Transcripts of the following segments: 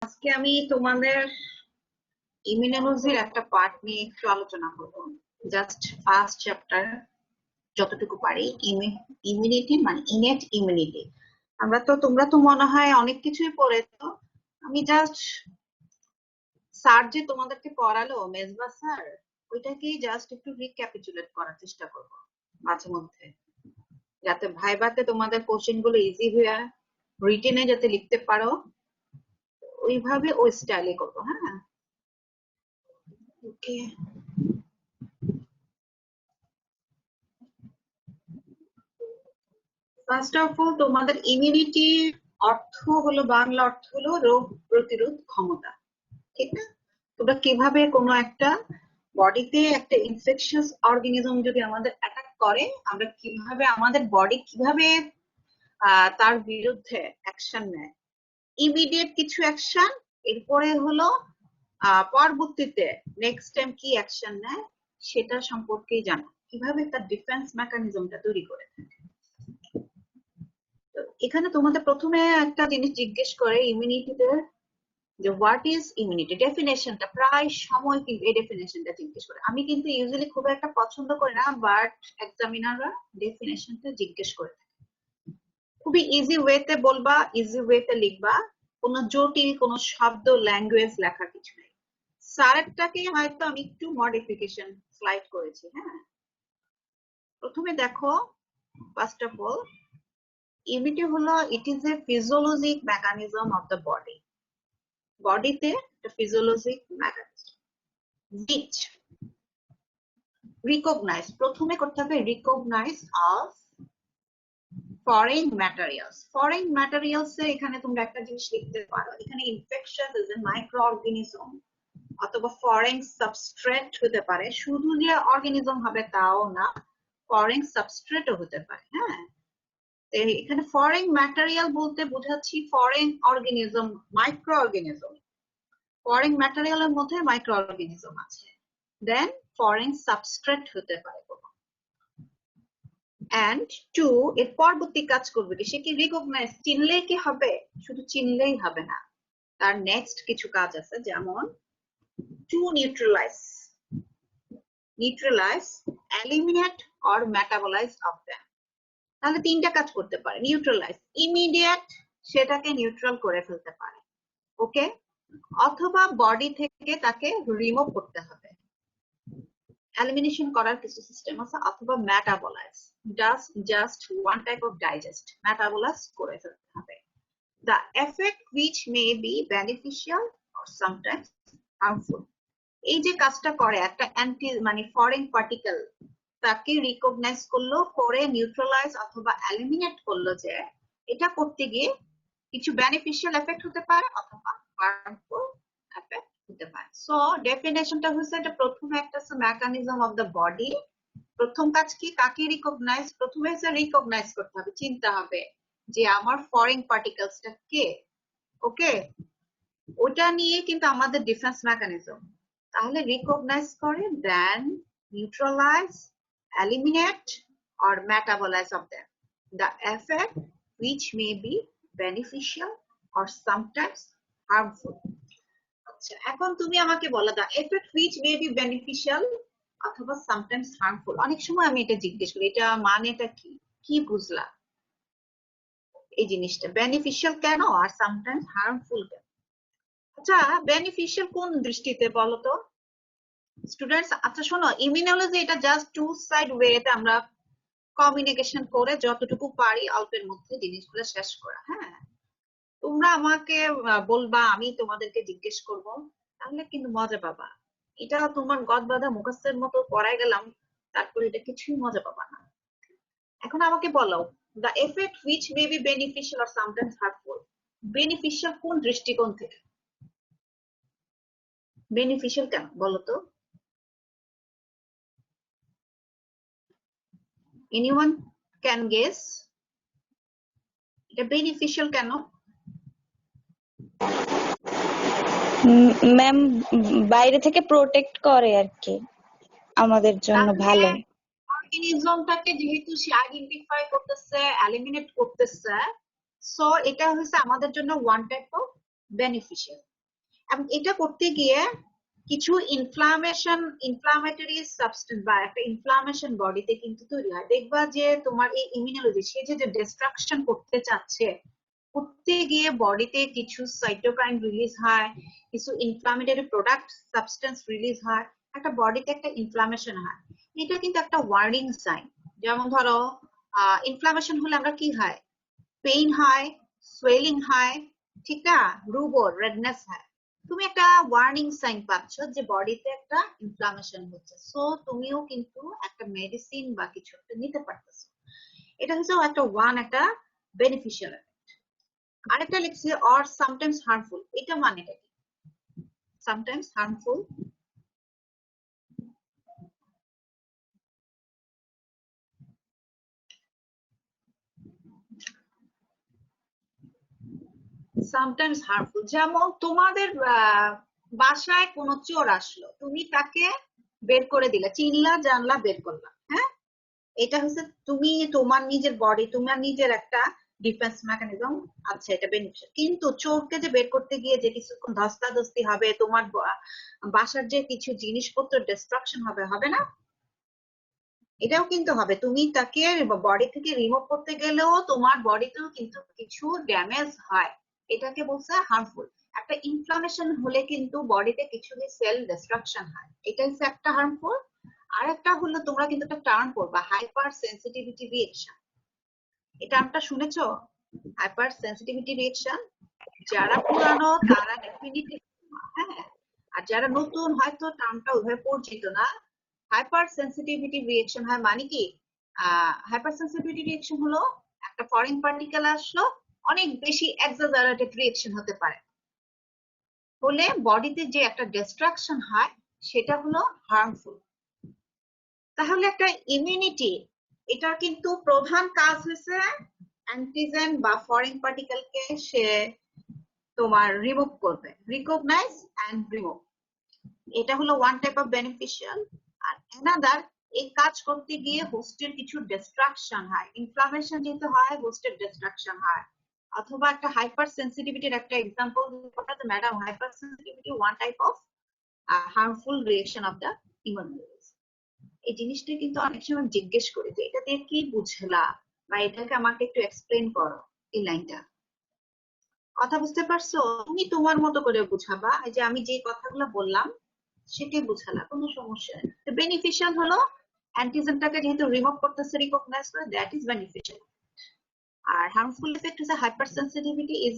আজকে আমি তোমাদের ইমিউনোলজির একটা পার্ট নিয়ে একটু আলোচনা করব। জাস্ট ফার্স্ট চ্যাপ্টার যতটুকু পারি, ইমিউনিটি মানে ইনেট ইমিউনিটি। তোমরা তো মনে হয় অনেক কিছুই পড়েছো। আমি জাস্ট স্যার যে তোমাদেরকে পড়ালো, মেজবা স্যার, ওইটাকেই জাস্ট একটু রিক্যাপিচুলেট করার চেষ্টা করব মাঝে মধ্যে, যাতে ভাইভাতে তোমাদের কোশ্চেন গুলো ইজি হয়ে রিটেনে যাতে লিখতে পারো, ওইভাবে ওই স্টাইলে করবো। হ্যাঁ, ওকে। ফার্স্ট অফ অল, তোমাদের ইমিউনিটি অর্থ হলো, বাংলা অর্থ হলো রোগ প্রতিরোধ ক্ষমতা, ঠিক না? তোমরা কিভাবে কোনো একটা বডিতে একটা ইনফেকশাস অর্গানিজম যদি আমাদের অ্যাটাক করে, আমরা কিভাবে আমাদের বডি কিভাবে তার বিরুদ্ধে অ্যাকশন নেয়, ইমিডিয়েট কিছু অ্যাকশন, এরপরে হলো পরবর্তীতে নেক্সট টাইম কি অ্যাকশন নেয় সেটা সম্পর্কেই জানো, কিভাবে তার ডিফেন্স মেকানিজমটা তৈরি করে থাকে। এখানে তোমাদের প্রথমে একটা জিনিস জিজ্ঞেস করে ইমিউনিটিতে, যে হোয়াট ইজ ইমিউনিটি, ডেফিনেশনটা প্রায় সময় কিন্তু এই ডেফিনেশনটা জিজ্ঞেস করে। আমি কিন্তু ইউজুয়ালি খুব একটা পছন্দ করি না, বাট এক্সামিনাররা ডেফিনেশনটা জিজ্ঞেস করে থাকে। খুবই ইজি ওয়েতে বলবা, ইজি ওয়েতে লিখবা, কোনো জটিল কোনো শব্দ ল্যাঙ্গুয়েজ লেখার কিছু নেই। স্যারেরটাকে হয়তো আমি একটু মডিফিকেশন স্লাইড করেছি। হ্যাঁ, প্রথমে দেখো, ফার্স্ট অফ অল, ইমিউনিটি হলো it is a physiologic mechanism of the body. বডিতে একটা ফিজিওলজিক মেকানিজম which recognize, প্রথমে করতে হবে recognize of foreign materials. Foreign materials এ এখানে তোমরা একটা জিনিস লিখতে পারো, এখানে infection is a micro organism অথবা ফরেন সাবস্ট্রেট হতে পারে। শুধু যে অর্গানিজম হবে তাও না, ফরেন সাবস্ট্রেটও হতে পারে। হ্যাঁ, এখানে ফরেন ম্যাটেরিয়াল বলতে বোঝাচ্ছি foreign organism, microorganism. Foreign ম্যাটেরিয়ালের মধ্যে মাইক্রো অর্গানিজম আছে। দেন ফরেন সাবস্ট্রেট হতে পারে কোনো। এন্ড টু, এর পরবর্তী কাজ করবে কি, সে কি রিকগনাইজ, চিনলেই কি হবে? শুধু চিনলেই হবে না, তার নেক্সট কিছু কাজ আছে, যেমন to neutralise, eliminate or metabolise of them. তাহলে তিনটা কাজ করতে পারে। নিউট্রালাইজ, ইমিডিয়েট সেটাকে নিউট্রাল করে ফেলতে পারে, ওকে, অথবা বডি থেকে তাকে রিমুভ করতে হবে, এলিমিনেশন করার কিছু সিস্টেম আছে, অথবা metabolise, just one type of digest, metabolise করে ফেলতে হবে। The effect which may be beneficial or sometimes harmful, এই যে কাজটা করে একটা অ্যান্টি মানে ফরেন পার্টিকেল, তাকে রিকগনাইজ করলো, করে নিউট্রালাইজ অথবা এলিমিনেট করলো, যে এটা করতে গিয়ে কিছু বেনিফিশিয়াল এফেক্ট হতে পারে অথবা হার্মফুল এফেক্ট হতে পারে। সো ডেফিনেশনটা হচ্ছে, এটা প্রথমে একটা মেকানিজম অফ দ্য বডি। প্রথম কাজ কি, কাকে রিকগনাইজ, প্রথমে হচ্ছে রিকগনাইজ করতে হবে, চিনতে হবে যে আমার ফরেন পার্টিকেলসটা কে, ওকে, ওটা নিয়ে কিন্তু আমাদের ডিফেন্স মেকানিজম। তাহলে রিকগনাইজ করে, দেন neutralise, eliminate or metabolize of them, the effect which may be beneficial or sometimes harmful. আচ্ছা, এখন তুমি আমাকে বলো, the effect which may be beneficial অথবা sometimes harmful, অনেক সময় আমি এটা জিজ্ঞেস করি, এটা মানেটা কি, কি বুঝলা এই জিনিসটা, বেনিফিশিয়াল কেন আর সামটাইমস হার্মফুল কেন? আচ্ছা, বেনিফিশিয়াল কোন দৃষ্টিতে বলো তো স্টুডেন্টস? আচ্ছা শোনো, ইমিউনোলজি এটা জাস্ট টু সাইড ওয়েতে আমরা কমিউনিকেশন করে যতটুকু পারি অল্পের মধ্যে জিনিসগুলো শেষ করা। হ্যাঁ, তোমরা আমাকে বলবা, আমি তোমাদেরকে জিজ্ঞেস করব, তাহলে কিন্তু মজা পাবা। এটা তোমার গদ বাঁধা মুখস্থের মতো পড়াই গেলাম, তারপরে এটা কিছুই মজা পাবা না। এখন আমাকে বলো, the effect which may be beneficial or sometimes harmful, beneficial কোন দৃষ্টিকোণ থেকে? বেনিফিশিয়াল কেন বলো তো? এনিওয়ান ক্যান গেস এটা বেনিফিশিয়াল কেন? ম্যাম, বাইরে থেকে প্রোটেক্ট করে আর কি, আমাদের জন্য ভালো। অর্গানিজমটাকে যেহেতু সে আইডেন্টিফাই করতেছে, এলিমিনেট করতেছে, সো এটা হচ্ছে আমাদের জন্য ওয়ান টাইপ অফ বেনিফিশিয়াল। এবং এটা করতে গিয়ে কিছু ইনফ্লামেটরি সাবস্টেন্স বা একটা ইনফ্লামেশন বডিতে কিন্তু তৈরি হয়। দেখবা যে তোমার এই ইমিউনোলজি সে যে ডিস্ট্রাকশন করতে চাচ্ছে, করতে গিয়ে বডিতে কিছু সাইটোকাইন রিলিজ হয়, কিছু ইনফ্লামেটরি প্রোডাক্ট সাবস্টেন্স রিলিজ হয়, একটা বডিতে একটা ইনফ্লামেশন হয়। এটা কিন্তু একটা ওয়ার্নিং সাইন। যেমন ধরো ইনফ্লামেশন হলে আমরা কি হয়, পেইন হয়, সোয়েলিং হয়, ঠিক না, রুবর রেডনেস হয়। তুমি একটা ওয়ার্নিং সাইন পাচ্ছ যে বডিতে একটা ইনফ্লামেশন হচ্ছে, সো তুমিও কিন্তু একটা মেডিসিন বা কিছু একটা নিতে পারতেছো। এটা হচ্ছে একটা বেনিফিশিয়াল। আরেকটা লিখছি অর সামটাইমস হার্মফুল। এটা মানেটা কি? Sometimes harmful, sometimes harmful. যেমন তোমাদের বাসায় কোনো চোর আসলো, তুমি তাকে বের করে দিলা, চিনলা জানলা বের করলা, হ্যাঁ, এটা হচ্ছে তুমি তোমার নিজের বডি, তোমার নিজের একটা ডিফেন্স মেকানিজম। আচ্ছা, এটা বেনিফিশিয়াল। কিন্তু চোরকে যে বের করতে গিয়ে যে কিছুক্ষণ ধস্তাধস্তি হবে, তোমার বাসার যে কিছু জিনিসপত্র ডিস্ট্রাকশন হবে, হবে না? এটাও কিন্তু হবে। তুমি তাকে বডি থেকে রিমুভ করতে গেলেও তোমার বডিতেও কিন্তু কিছু ড্যামেজ হয়। এটাকে বলছে হার্মফুল। একটা ইনফ্লামেশন হলে কিন্তু বডিতে কিছু সেল ডিস্ট্রাকশন হয়, এটা হচ্ছে একটা হার্মফুল। আর একটা হলো, তোমরা কিন্তু একটা টার্ম পড়বা, হাইপার সেন্সিটিভিটি রিঅ্যাকশন। এই টার্মটা শুনেছো? Hyper sensitivity reaction. যারা পুরানো তারা ডেফিনিটলি, হ্যাঁ, আর যারা নতুন হয়তো টার্মটা ওইভাবে পরিচিত না। হাইপার সেন্সিটিভিটি রিঅ্যাকশন হয় মানে কি? হাইপার সেন্সিটিভিটি রিঅ্যাকশন হলো একটা ফরেন পার্টিকেল আসলো, অনেক বেশি এক্সাজারেটেড রিঅ্যাকশন হতে পারে, হলে বডিতে যে একটা ডিস্ট্রাকশন হয় সেটা হলো হার্মফুল। তাহলে একটা ইমিউনিটি, এটার কিন্তু প্রধান কাজ হচ্ছে অ্যান্টিজেন বা ফরেন পার্টিকেলকে সে তোমার রিমুভ করবে, রিকগনাইজ এন্ড রিমুভ। এটা হলো ওয়ান টাইপ অফ বেনিফিশিয়াল। আর অ্যানাদার, এই কাজ করতে গিয়ে হোস্টের কিছু ডিস্ট্রাকশন হয়, ইনফ্লামেশন যেহেতু হয় হোস্টের ডিস্ট্রাকশন হয়। অথবা একটা হাইপার সেন্সিটিভিটির একটা example madam, hyper sensitivity one type of harmful reaction of the immune. এই জিনিসটা কিন্তু অনেক সময় জিজ্ঞেস করি যে এটা দিয়ে কি বুঝলা, বা এটাকে আমাকে একটু এক্সপ্লেন করো, এই লাইনটা। কথা বুঝতে পারছো? তুমি তোমার মতো করে বুঝাবা, এই যে আমি যে কথাগুলো বললাম সেটাই বুঝালা, কোনো সমস্যা নেই। তো বেনিফিশিয়াল হলো অ্যান্টিজেনটাকে যেহেতু রিমুভ করতেছে, রিকগনাইজ করে, দ্যাট ইজ বেনিফিশিয়াল। আর হার্মফুল ইফেক্ট হচ্ছে হাইপার সেন্সিটিভিটি ইজ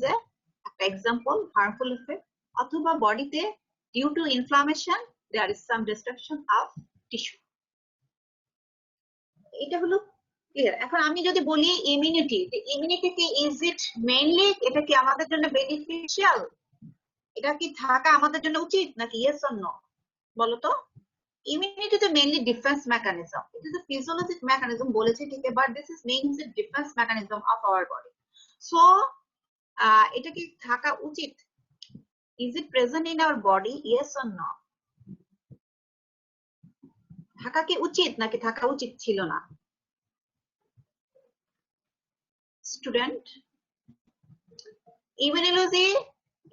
একটা এক্সাম্পল হার্মফুল ইফেক্ট। অথবা বডিতে due to inflammation there is some destruction of tissue. এটা হলো ক্লিয়ার। এখন আমি যদি বলি ইমিউনিটি, ইমিউনিটি কি ইজ ইট মেইনলি, এটা কি আমাদের জন্য বেনিফিশিয়াল? এটা কি থাকা আমাদের জন্য উচিত নাকি ইয়েস অর নো? বলো তো। ইমিউনিটি তো mainly defence mechanism, it is a physiologic mechanism বলেছে ঠিক, but this is mainly defence mechanism of our body. So এটা কি থাকা উচিত? Is it present in our body, yes or no? থাকা কি উচিত নাকি থাকা উচিত ছিল না? স্টুডেন্ট,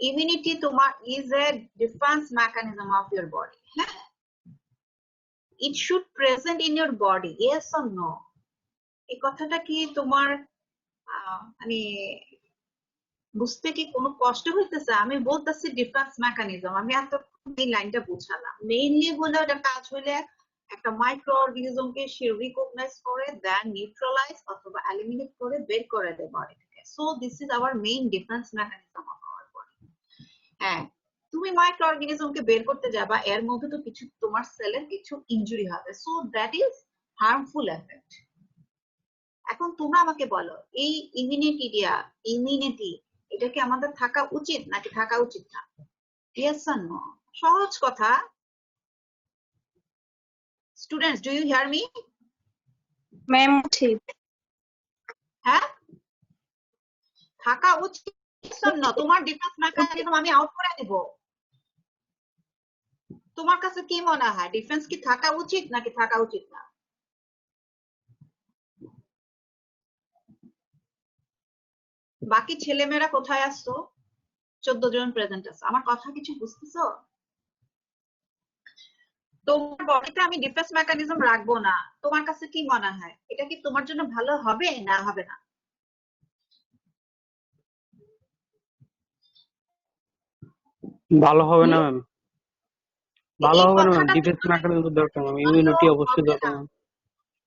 ইমিউনিটি তোমার is a defence mechanism of your body, হ্যাঁ, it should present in your body, yes or no? এই কথাটা কি তোমার মানে বুঝতে কি কোনো কষ্ট হইতেছে? আমি বলতেছি ডিফেন্স মেকানিজম, আমি এত এই লাইনটা বুঝালাম। মেইনলি হলো এটা কাজ হইলে একটা মাইক্রো অর্গানিজমকে সে রিকগনাইজ করে, দেন নিউট্রালাইজ অথবা এলিমিনেট করে বের করে দেয় বডি থেকে। So this is our main defence mechanism of our body. হ্যাঁ, তুমি মাইক্রো অর্গানিজমকে বের করতে যাবা, এর মধ্যে তো কিছু তোমার সেলের কিছু ইনজুরি হবে, so that is harmful effect. এখন তোমরা আমাকে বলো, এই ইমিউনিটি এটা কি আমাদের থাকা উচিত নাকি থাকা উচিত না? Yes or no? সহজ কথা। Students, do you hear me? Ma'am ঠিক। হ্যাঁ, থাকা উচিত না? তোমার ডিফেন্স মেকানিজম আমি আউট করে দিব। তোমার কাছে কি মনে হয়, ডিফেন্স কি থাকা উচিত নাকি থাকা উচিত না? বাকি ছেলেমেয়েরা কোথায় আসছো? 14 জন প্রেজেন্ট আছে। আমার কথা কিছু বুঝতেছো? তোমার বডিতে আমি ডিফেন্স মেকানিজম রাখবো না, তোমার কাছে কি মনে হয় এটা কি তোমার জন্য ভালো হবে না হবে না? ভালো হবে না হুম? ম্যাম, ভালো এই হবে না ম্যাম। কথাটা ডিফেন্স তোমার মেকানিজম তো দরকার ম্যাম, ভালো ইমিউনিটি অবশ্যই হবে দরকার না, ম্যাম।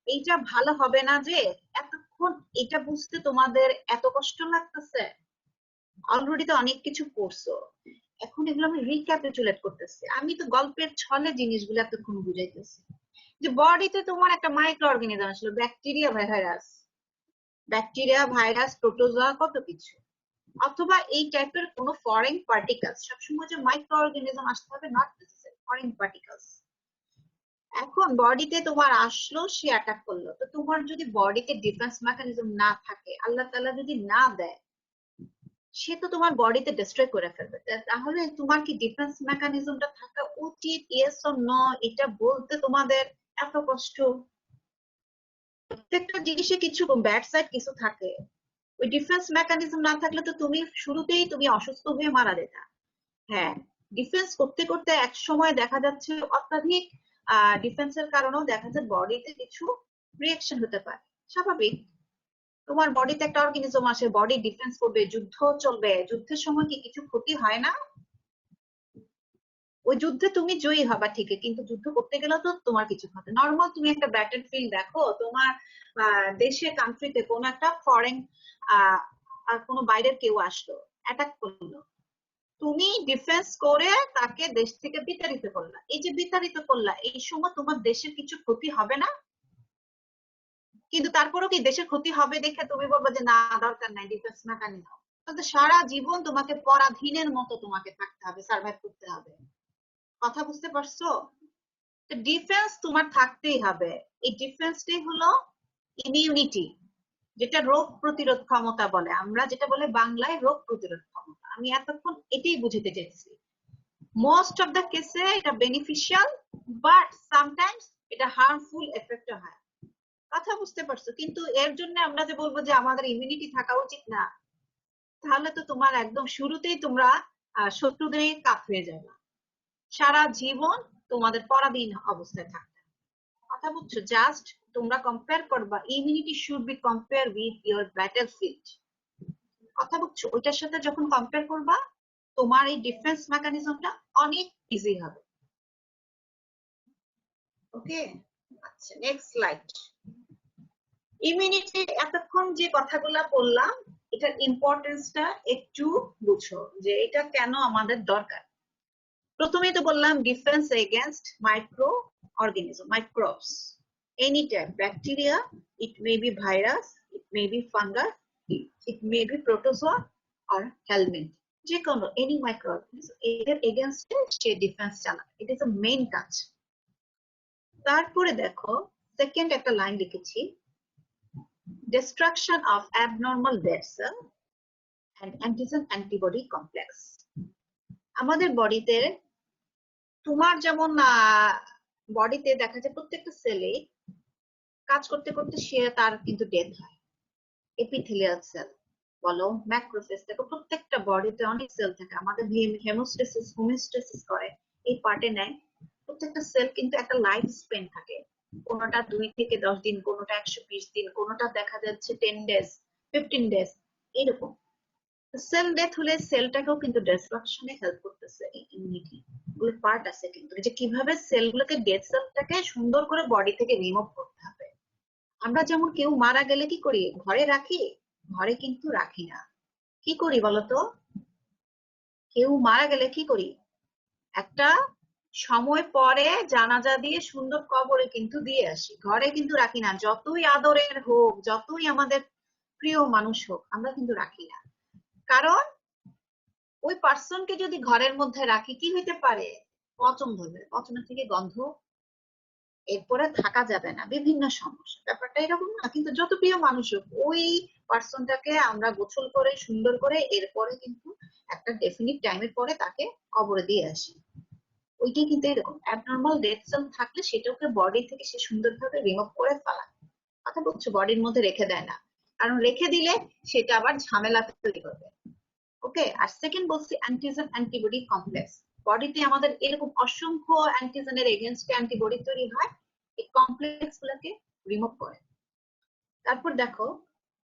এইটা ভালো হবে না যে এতক্ষণ এটা বুঝতে তোমাদের এত কষ্ট লাগতেছে। অলরেডি তো অনেক কিছু পড়ছো, এখন এগুলো আমি রিক্যাপিচুলেট করতেছি। আমি তো গল্পের ছলে জিনিসগুলো এতক্ষণ বুঝাইতেছি যে বডিতে তোমার একটা মাইক্রো অর্গানিজম ছিল, ব্যাকটেরিয়া ভাইরাস প্রোটোজোয়া কত কিছু, অথবা এই টাইপের কোনো ফরেন পার্টিকেলস। সবসময় যে মাইক্রো অর্গানিজম আসতে হবে নট নেসেসারি, ফরেন পার্টিকেলস। এখন বডিতে তোমার আসলো, সে অ্যাটাক করলো, তো তোমার যদি বডিতে ডিফেন্স মেকানিজম না থাকে, আল্লাহ তাআলা যদি না দেয়, সে তো তোমার বডিতে ডিস্ট্রয় করে ফেলবে। তাহলে তোমার কি ডিফেন্স মেকানিজমটা থাকা উচিত, ইয়েস অর নো? এটা বলতে তোমাদের এত কষ্ট। প্রত্যেকটা জিনিসে কিছু ব্যাড সাইড কিছু থাকে। ওই ডিফেন্স মেকানিজম না থাকলে তো তুমি শুরুতেই তুমি অসুস্থ হয়ে মারা যেতা। হ্যাঁ, ডিফেন্স করতে করতে এক সময় দেখা যাচ্ছে অত্যাধিক ডিফেন্সের কারণেও দেখা যায় বডিতে কিছু রিয়াকশন হতে পারে, স্বাভাবিক। তোমার বডিতে একটা অর্গানিজম আসে, বডি ডিফেন্স করবে, যুদ্ধ চলবে, যুদ্ধের সময় কি কিছু ক্ষতি হয় না? ওই যুদ্ধে তুমি জয়ী হবা ঠিকই, কিন্তু যুদ্ধ করতে গেলে তো তোমার কিছু হবে। নর্মাল তুমি একটা ব্যাটল ফিল্ড দেখো, তোমার দেশে কান্ট্রিতে কোন একটা ফরেন কোনো বাইরের কেউ আসলো, অ্যাটাক করলো, তুমি ডিফেন্স করে তাকে দেশ থেকে বিতাড়িত করলা। এই যে বিতাড়িত করলা, এই সময় তোমার দেশের কিছু ক্ষতি হবে না? কিন্তু তারপরেও কি দেশের ক্ষতি হবে দেখে তুমি বলবো যে না, দরকার নাই ডিফেন্স মেকানিজম? তাহলে সারা জীবন তোমাকে পরাধীনের মতো তোমাকে থাকতে হবে, সার্ভাইভ করতে হবে। কথা বুঝতে পারছো? ডিফেন্স তোমার থাকতেই হবে। এই ডিফেন্সটাই হলো ইমিউনিটি, যেটা রোগ প্রতিরোধ ক্ষমতা বলে, আমরা যেটা বলে বাংলায় রোগ প্রতিরোধ ক্ষমতা। আমি এতক্ষণ এটাই বুঝতে চেয়েছি। মোস্ট অফ দ্য কেসে এটা বেনিফিশিয়াল, বাট সামটাইমস এটা হার্মফুল এফেক্ট হয়। কথা বুঝতে পারছো? কিন্তু এর জন্য আমরা যে বলবো যে আমাদের ইমিউনিটি থাকা উচিত না, তাহলে তো তোমার একদম শুরুতেই তোমরা শত্রুদের কাপ হয়ে যাবে, সারা জীবন তোমাদের পরাধীন অবস্থায় থাকবে। কথা বুঝছো? জাস্ট তোমরা কম্পেয়ার করবা, immunity should be compare with your battle field. কথা বুঝছো? ওইটার সাথে যখন কম্পেয়ার করবা, তোমার এই ডিফেন্স মেকানিজমটা অনেক ইজি হবে। ওকে, আচ্ছা, নেক্সট স্লাইড। ইমিউনিটি এতক্ষণ যে কথাগুলা বললাম, এটার ইম্পর্টেন্সটা একটু বুঝো যে এটা কেন আমাদের দরকার। প্রথমেই তো বললাম defence against microorganism, microbes, any type, bacteria, it may be virus, it may be fungus, it may be protozoa or helminth, যে কোনো এনি মাইক্রো অর্গানিজম, এদের এগেইনস্টে সে ডিফেন্স চালাবে। ইট ইজ আ মেইন কাজ। তারপরে দেখো সেকেন্ড একটা লাইন লিখেছি, destruction of abnormal dead cell and antigen antibody complex। আমাদের বডিতে, তোমার যেমন বডিতে দেখা যায় প্রত্যেকটা সেলে কাজ করতে করতে সে তার কিন্তু ডেথ হয়। এপিথেলিয়াল সেল বলো, ম্যাক্রোফেজ, দেখো প্রত্যেকটা বডিতে অনেক সেল থাকে, আমাদের হেমোস্টেসিস হোমিওস্টেসিস করে এই পার্টে নেয়। প্রত্যেকটা সেল কিন্তু একটা লাইফ স্পেন থাকে, কোনোটা 2 থেকে 10 দিন, কোনোটা 120 দিন, কোনোটা দেখা যাচ্ছে 10 ডেজ, 15 ডেজ, এরকম। সেল ডেথ হলে সেলটাকেও কিন্তু ডিস্ট্রাকশনে হেল্প করতেছে এই ইমিউনিটি। ওই পার্ট আছে কিন্তু, যে কিভাবে সেলগুলোকে, ডেড সেলটাকে সুন্দর করে বডি থেকে রিমুভ করতে হবে। আমরা যেমন কেউ মারা গেলে কি করি, ঘরে রাখি? ঘরে কিন্তু রাখি না। কি করি বলতো? কেউ মারা গেলে কি করি, একটা সময় পরে জানাজা দিয়ে সুন্দর কবরে কিন্তু দিয়ে আসি, ঘরে কিন্তু রাখি না। যতই আদরের হোক, যতই আমাদের প্রিয় মানুষ হোক, আমরা কিন্তু রাখি না। কারণ ওই পার্সনকে যদি ঘরের মধ্যে রাখি, কি হইতে পারে, পচন ধরবে, পচনের থেকে গন্ধ, এরপরে থাকা যাবে না, বিভিন্ন সমস্যা। ব্যাপারটা এরকম না? কিন্তু যত প্রিয় মানুষ হোক, ওই পার্সনটাকে আমরা গোসল করে সুন্দর করে এরপরে কিন্তু একটা ডেফিনিট টাইমের পরে তাকে কবরে দিয়ে আসি। ওইটাই কিন্তু এরকম, অ্যাবনর্মাল ডেড সেল থাকলে সেটাকে বডি থেকে সে সুন্দরভাবে রিমুভ করে ফেলা। কথা বলছো? বডির মধ্যে রেখে দেয় না, কারণ রেখে দিলে সেটা আবার ঝামেলা তৈরি করবে। ওকে, আর সেকেন্ড বলছি অ্যান্টিজেন অ্যান্টিবডি কমপ্লেক্স। বডিতে আমাদের এরকম অসংখ্য অ্যান্টিজেনের এগেনস্টে অ্যান্টিবডি তৈরি হয়, এই কমপ্লেক্স গুলোকে রিমুভ করে। তারপর দেখো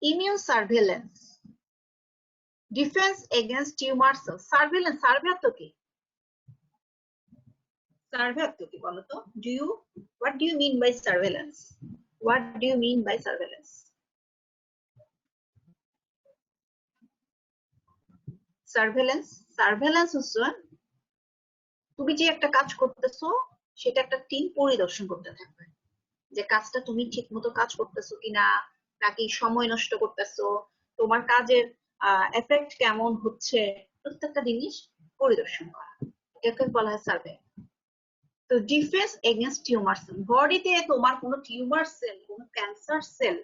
immune surveillance, defence against tumour cell. Surveillance, survey অর্থ কি? সার্ভে অর্থ কি বলো তো? What do you mean by surveillance? What do you mean by surveillance? Surveillance, surveillance হচ্ছে তুমি যে একটা কাজ করতেছো সেটা একটা টিম পরিদর্শন করতে থাকবে, যে কাজটা তুমি ঠিক মতো কাজ করতেছো কিনা, নাকি সময় নষ্ট করতেছো, তোমার কাজের এফেক্ট কেমন হচ্ছে, প্রত্যেকটা জিনিস পরিদর্শন করা, এটাকে বলা হয় সার্ভে। তো ডিফেন্স এগেইনস্ট টিউমার সেল, বডিতে তোমার কোনো টিউমার সেল, কোনো ক্যান্সার সেল,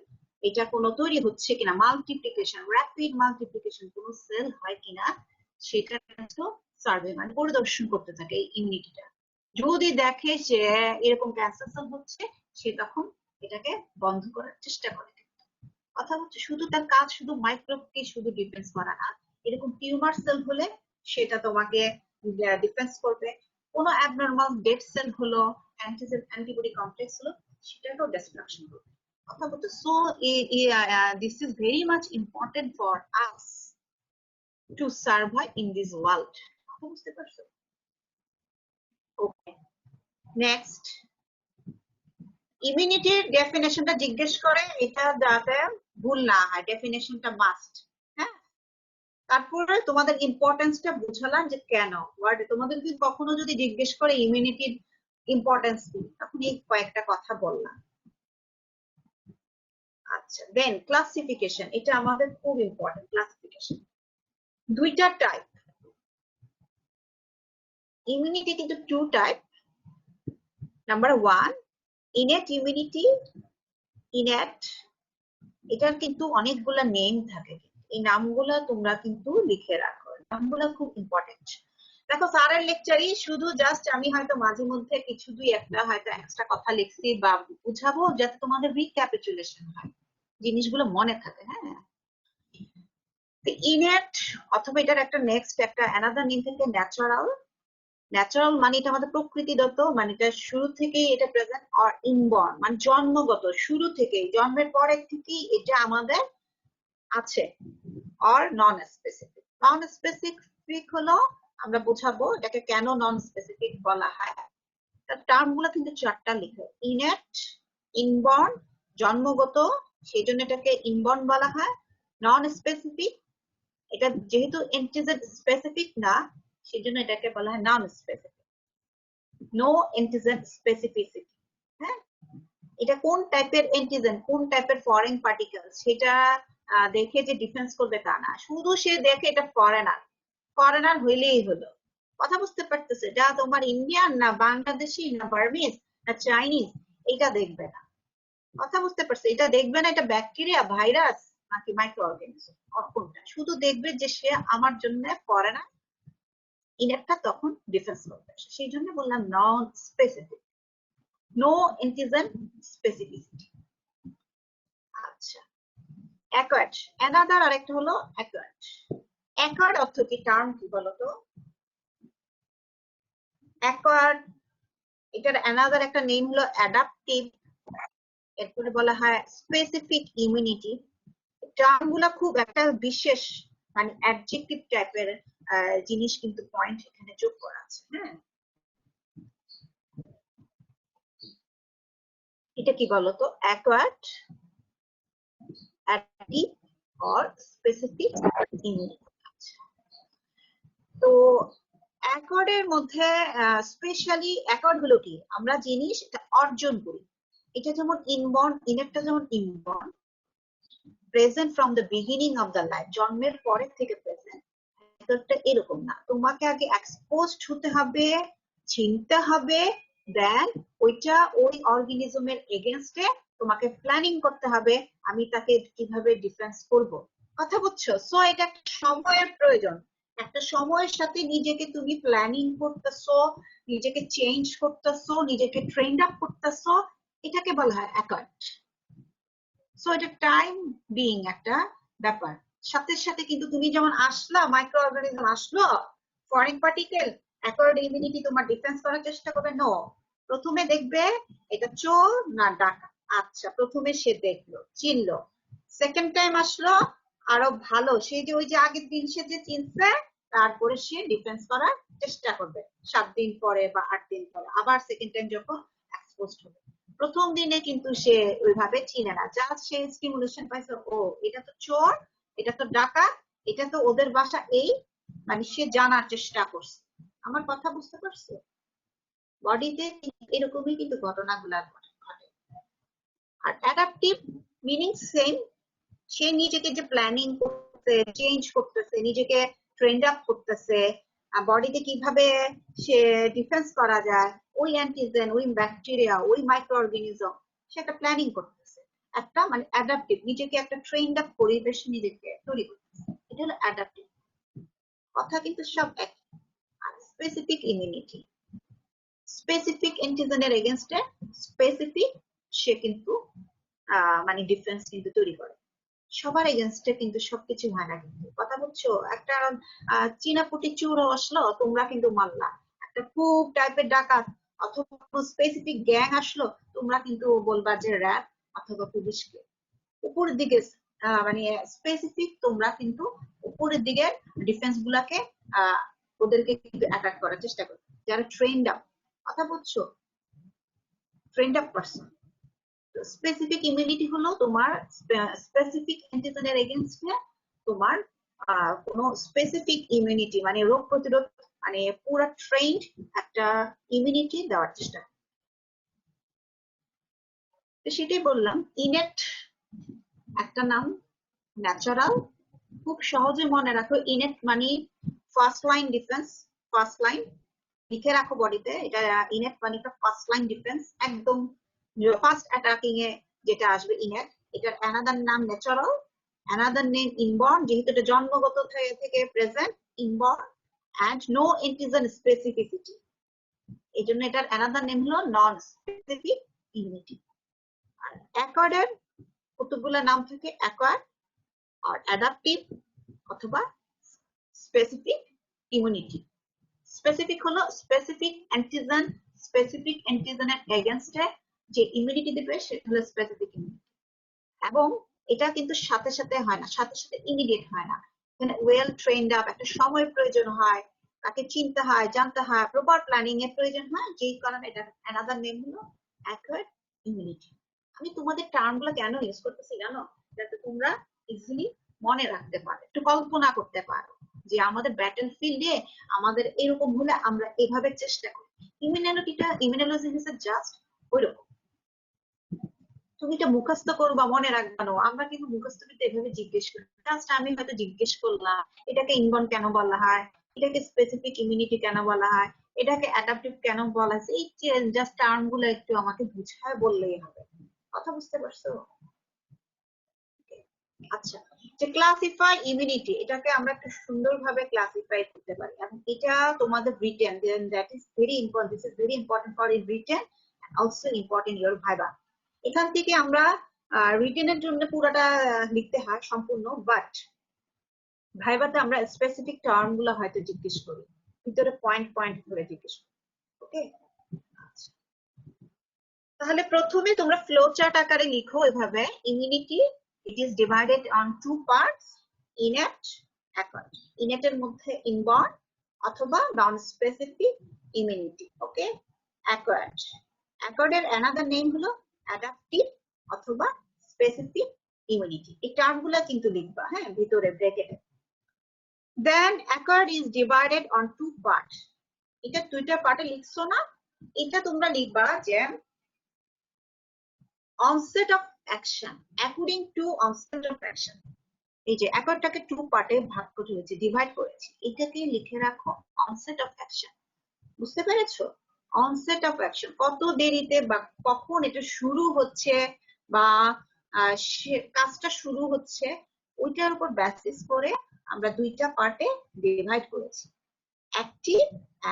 এটা কোনো তৈরি হচ্ছে কিনা, মাল্টিপ্লিকেশন, র্যাপিড মাল্টিপ্লিকেশন কোনো সেল হয় কিনা, সেটা সার্ভে মানে পরিদর্শন করতে থাকে এই ইমিউনিটিটা। যদি দেখে যে এরকম ক্যান্সার সেল হচ্ছে, সে তখন এটাকে বন্ধ করার চেষ্টা করে। কথা হচ্ছে শুধু তার কাজ শুধু মাইক্রোবকে শুধু ডিফেন্স করা না, এরকম টিউমার সেল হলে সেটা তোমাকে ডিফেন্স করবে, কোনো অ্যাবনর্মাল ডেড সেল হলো, অ্যান্টিজেন অ্যান্টিবডি কমপ্লেক্স হলো, সেটাকেও ডিস্ট্রাকশন করবে। কথা বলতে so this is very much important for us to survive in this world. বুঝতে পারছো? ওকে, নেক্সট ইমিউনিটির ডেফিনেশনটা জিজ্ঞেস করে, এটা যাতে ভুল না হয়, ডেফিনেশনটা মাস্ট। হ্যাঁ, তারপরে তোমাদের ইম্পর্টেন্সটা বুঝালাম যে কেন ওয়ার্ড, তোমাদের যদি কখনো যদি জিজ্ঞেস করে ইমিউনিটির ইম্পর্টেন্স কি, তখন এই কয়েকটা কথা বললাম। আচ্ছা, দেন ক্লাসিফিকেশন, এটা আমাদের খুব ইম্পর্টেন্ট। ক্লাসিফিকেশন দুইটা টাইপ, ইমিউনিটি কিন্তু two type. Number one, innate immunity. Innate, এটার কিন্তু অনেকগুলা নেম থাকে, এই নামগুলা তোমরা কিন্তু লিখে রাখো, নামগুলা খুব ইম্পর্টেন্ট। দেখো স্যারের লেকচারই শুধু জাস্ট আমি হয়তো মাঝে মধ্যে কিছু দুই একটা হয়তো এক্সট্রা কথা লিখছি বা বুঝাবো, যাতে তোমাদের রিক্যাপিচুলেশন হয়, জিনিসগুলো মনে থাকে। হ্যাঁ, ইনেট অথবা এটার একটা নেক্সট একটা অ্যানাদার নেম থেকে ন্যাচারাল। ন্যাচারাল মানে এটা আমাদের প্রকৃতিদত্ত, মানে এটা শুরু থেকেই এটা প্রেজেন্ট। আর ইনবর্ন মানে জন্মগত, শুরু থেকেই, জন্মের পরের থেকেই এটা আমাদের আছে। আর নন স্পেসিফিক, নন স্পেসিফিক হলো আমরা বুঝাবো এটাকে কেন নন স্পেসিফিক বলা হয়। তার টার্ম গুলো কিন্তু চারটা লিখো, ইনেট, ইনবর্ন, জন্মগত, সেই জন্য এটাকে ইনবর্ন বলা হয়। নন স্পেসিফিক, এটা যেহেতু এন্টিজেন স্পেসিফিক না, সেই জন্য এটাকে বলা হয় non specific. No antigen specificity. হ্যাঁ, এটা কোন টাইপের এন্টিজেন, কোন টাইপের ফরেন পার্টিকেল, সেটা দেখে যে ডিফেন্স করবে তা না, শুধু সে দেখে এটা ফরেনার, ফরেনার হইলেই হলো। কথা বুঝতে পারতেছে? যা তোমার ইন্ডিয়ান না বাংলাদেশি না বার্মিজ না চাইনিজ, এটা দেখবে না। কথা বুঝতে পারছে? এটা দেখবে না এটা ব্যাকটেরিয়া, ভাইরাস নাকি মাইক্রো অর্গানিজম, কোনটা, শুধু দেখবে যে সে আমার জন্য ফরেনার, ইনেটটা তখন ডিফেন্স করবে। সেই জন্য বললাম non specific, no antigen specificity. আচ্ছা, অ্যাকোয়ার্ড, অ্যানাদার আরেকটা হলো অ্যাকোয়ার্ড। অ্যাকোয়ার্ড অর্থ কি, টার্ম কি বলতো? অ্যাকোয়ার্ড, এটার অ্যানাদার একটা নেম হলো অ্যাডাপটিভ, এরপরে বলা হয় স্পেসিফিক ইমিউনিটি। টার্ম গুলা খুব একটা বিশেষ মানে অ্যাডজেক্টিভ টাইপের জিনিস কিন্তু পয়েন্ট এখানে যোগ করা আছে। হ্যাঁ, এটা কি বলতো? Acquired, adaptive or specific immunity. তো অ্যাকর্ডের মধ্যে স্পেশালি অ্যাকর্ড হলো কি, আমরা জিনিস এটা অর্জন করি, এটা যেমন ইনবর্ন, ইনেটটা যেমন inborn, present form the beginning of the life, জন্মের পরের থেকে প্রেজেন্ট। অ্যাকর্ডটা এরকম না, তোমাকে আগে এক্সপোজড হতে হবে, চিনতে হবে, দেন ওইটা ওই অর্গানিজমের এগেনস্টে তোমাকে প্ল্যানিং করতে হবে, আমি তাকে কিভাবে ডিফেন্স করব। কথা বুঝছো? সো এটা একটা সময়ের প্রয়োজন, একটা সময়ের সাথে নিজেকে তুমি প্ল্যানিং করতেছো, নিজেকে চেঞ্জ করতেছো, নিজেকে ট্রেন্ড আপ করতেছো, এটাকে বলা হয় অ্যাকর্ড। সো এটা টাইম বিং একটা ব্যাপার, সাথে সাথে কিন্তু তুমি যেমন আসলা মাইক্রো অর্গানিজম আসলো ফরেন পার্টিকেল অ্যাকোয়ার্ড ইমিউনিটি তোমার ডিফেন্স করার চেষ্টা করবে। নো, প্রথমে দেখবে এটা চোর না ডাকাত। আচ্ছা, প্রথমে সে দেখলো, চিনলো, সেকেন্ড টাইম আসলো আরো ভালো, সেই যে ওই যে আগের দিন সে যে চিনছে তারপরে সে ডিফেন্স করার চেষ্টা করবে 7 দিন পরে বা 8 দিন পরে আবার সেকেন্ড টাইম যখন এক্সপোজড হবে। প্রথম দিনে কিন্তু সে ওইভাবে চিনে না, জাস্ট সে স্টিমুলেশন পাইছে, ও এটা তো চোর, এটা তো ডাকাত, এটা তো ওদের বাসা, এই মানে সে জানার চেষ্টা করছে। আমার কথা বুঝতে পারছো? বডিতে এরকমই কিন্তু ঘটনাগুলো ঘটে। আর অ্যাডাপটিভ মিনিং সেম, সে নিজেকে যে প্ল্যানিং করতেছে, চেঞ্জ করতেছে, নিজেকে ট্রেন্ড আপ করতেছে, বডিতে কিভাবে সে ডিফেন্স করা যায়, ওই অ্যান্টিজেন, ওই ব্যাকটেরিয়া, ওই মাইক্রো অর্গানিজম সে একটা প্ল্যানিং করতেছে, একটা মানে অ্যাডাপটিভ, নিজেকে একটা ট্রেন্ড আপ পরিবেশ নিজেকে তৈরি করতেছে, এটা হলো অ্যাডাপটিভ। কথা কিন্তু সব এক। আর স্পেসিফিক ইমিউনিটি, স্পেসিফিক অ্যান্টিজেনের এগেনস্টে স্পেসিফিক সে কিন্তু মানে ডিফেন্স কিন্তু তৈরি করে। সবার এগেনস্টে কিন্তু সবকিছু হয় না, কিন্তু কথা বুঝছো? একটা চীনাপুটি চোর আসলো, তোমরা কিন্তু মারলা। একটা খুব টাইপের ডাকাত অথবা স্পেসিফিক গ্যাং আসলো, তোমরা কিন্তু বলবা যে র্যাব অথবা পুলিশকে। উপরের দিকে মানে স্পেসিফিক তোমরা কিন্তু উপরের দিকে ডিফেন্স গুলাকে ওদেরকে কিন্তু অ্যাটাক করার চেষ্টা করো, যারা ট্রেন্ড আপ। কথা বুঝছো? Trend up person. Specific immunity হলো তোমার স্পেসিফিক অ্যান্টিজেনের এগেইনস্টে তোমার কোনো স্পেসিফিক ইমিউনিটি মানে রোগ প্রতিরোধ মানে পুরো ট্রেন্ড একটা ইমিউনিটি দেওয়ার চেষ্টা। তো সেটাই বললাম, ইনেট একটা নাম, ন্যাচারাল। খুব সহজে মনে রাখো, ইনেট মানে first line defence, first line লিখে রাখো বডিতে, এটা ইনেট মানে ফার্স্ট লাইন ডিফেন্স, একদম ফার্স্ট অ্যাটাকিং এ যেটা আসবে ইনেট। এটার অ্যানাদার নাম ন্যাচারাল, অ্যানাদার নেম ইনবর্ন, যেহেতু এটা জন্মগত থেকে present, inborn and no antigen specificity, এই জন্য এটার অ্যানাদার নেম হলো নন স্পেসিফিক ইমিউনিটি। আর অ্যাকোয়ার্ডের কতগুলো নাম থাকে, অ্যাকোয়ার্ড আর অ্যাডাপটিভ অথবা স্পেসিফিক ইমিউনিটি। স্পেসিফিক হলো স্পেসিফিক অ্যান্টিজেনের এগেইনস্টে যে ইমিউনিটি দিবে সেটা হলো স্পেসিফিক ইমিউনিটি। এবং এটা কিন্তু সাথে সাথে হয় না, সাথে সাথে ইমিডিয়েট হয় না, এখানে ওয়েল ট্রেন্ড আপ একটা সময় প্রয়োজন হয়, তাকে চিনতে হয়, জানতে হয়, প্রপার প্ল্যানিং এর প্রয়োজন হয়, যেই কারণে এটা অ্যানাদার নেম হলো অ্যাকোয়ার্ড ইমিউনিটি। আমি তোমাদের টার্ম গুলো কেন ইউজ করতেছি জানো? যাতে তোমরা ইজিলি মনে রাখতে পারো, একটু কল্পনা করতে পারো যে আমাদের ব্যাটল ফিল্ডে আমাদের এরকম হলে আমরা এভাবে চেষ্টা করি। ইমিউনোলজি হচ্ছে জাস্ট ওইরকম। তুমি এটা মুখস্থ করবা, মনে রাখবা না, আমরা কিন্তু মুখস্থ করতে এভাবে জিজ্ঞেস করি, জাস্ট আমি হয়তো জিজ্ঞেস করলাম এটাকে ইনবর্ন কেন বলা হয়, এটাকে স্পেসিফিক ইমিউনিটি কেন বলা হয়, এটাকে অ্যাডাপটিভ কেন বলা হয়, এই জাস্ট টার্ম গুলো একটু আমাকে বুঝায় বললেই হবে। কথা বুঝতে পারছো? আচ্ছা, যে ক্লাসিফাই ইমিউনিটি, এটাকে আমরা একটু সুন্দরভাবে ক্লাসিফাই করতে পারি, এবং এটা তোমাদের written, that is very important, this is very important for in written, also important your viva. এখান থেকে আমরা রিটেনের জন্য পুরোটা লিখতে হয় সম্পূর্ণ, বাট ভাইবাতে আমরা স্পেসিফিক টার্ম গুলো হয়তো জিজ্ঞেস করি, ভিতরে পয়েন্ট পয়েন্ট করে জিজ্ঞেস করি। ওকে, তাহলে প্রথমে তোমরা ফ্লো চার্ট আকারে লিখো এভাবে, immunity it is divided on two parts, innate, acquired. innate এর মধ্যে inborn অথবা non specific immunity, okay? acquired এর another name হলো adaptive অথবা specific immunity। এই টার্ম গুলা কিন্তু লিখবা, হ্যাঁ, ভিতরে ব্র্যাকেটে। then acquired is divided on two parts, এটা দুইটা পার্টে লিখছো না, এটা তোমরা লিখবা যে onset of action according to onset of action। এই যে অ্যাকর্ডটাকে টু পার্টে ভাগ করে হয়েছে, ডিভাইড করেছি, এটাকে লিখে রাখো onset of action। বুঝতে পেরেছো? onset of action কত দেরিতে বা কখন এটা শুরু হচ্ছে বা কাজটা শুরু হচ্ছে, ওইটার উপর বেসিস করে আমরা দুইটা পার্টে ডিভাইড করেছি, অ্যাক্টিভ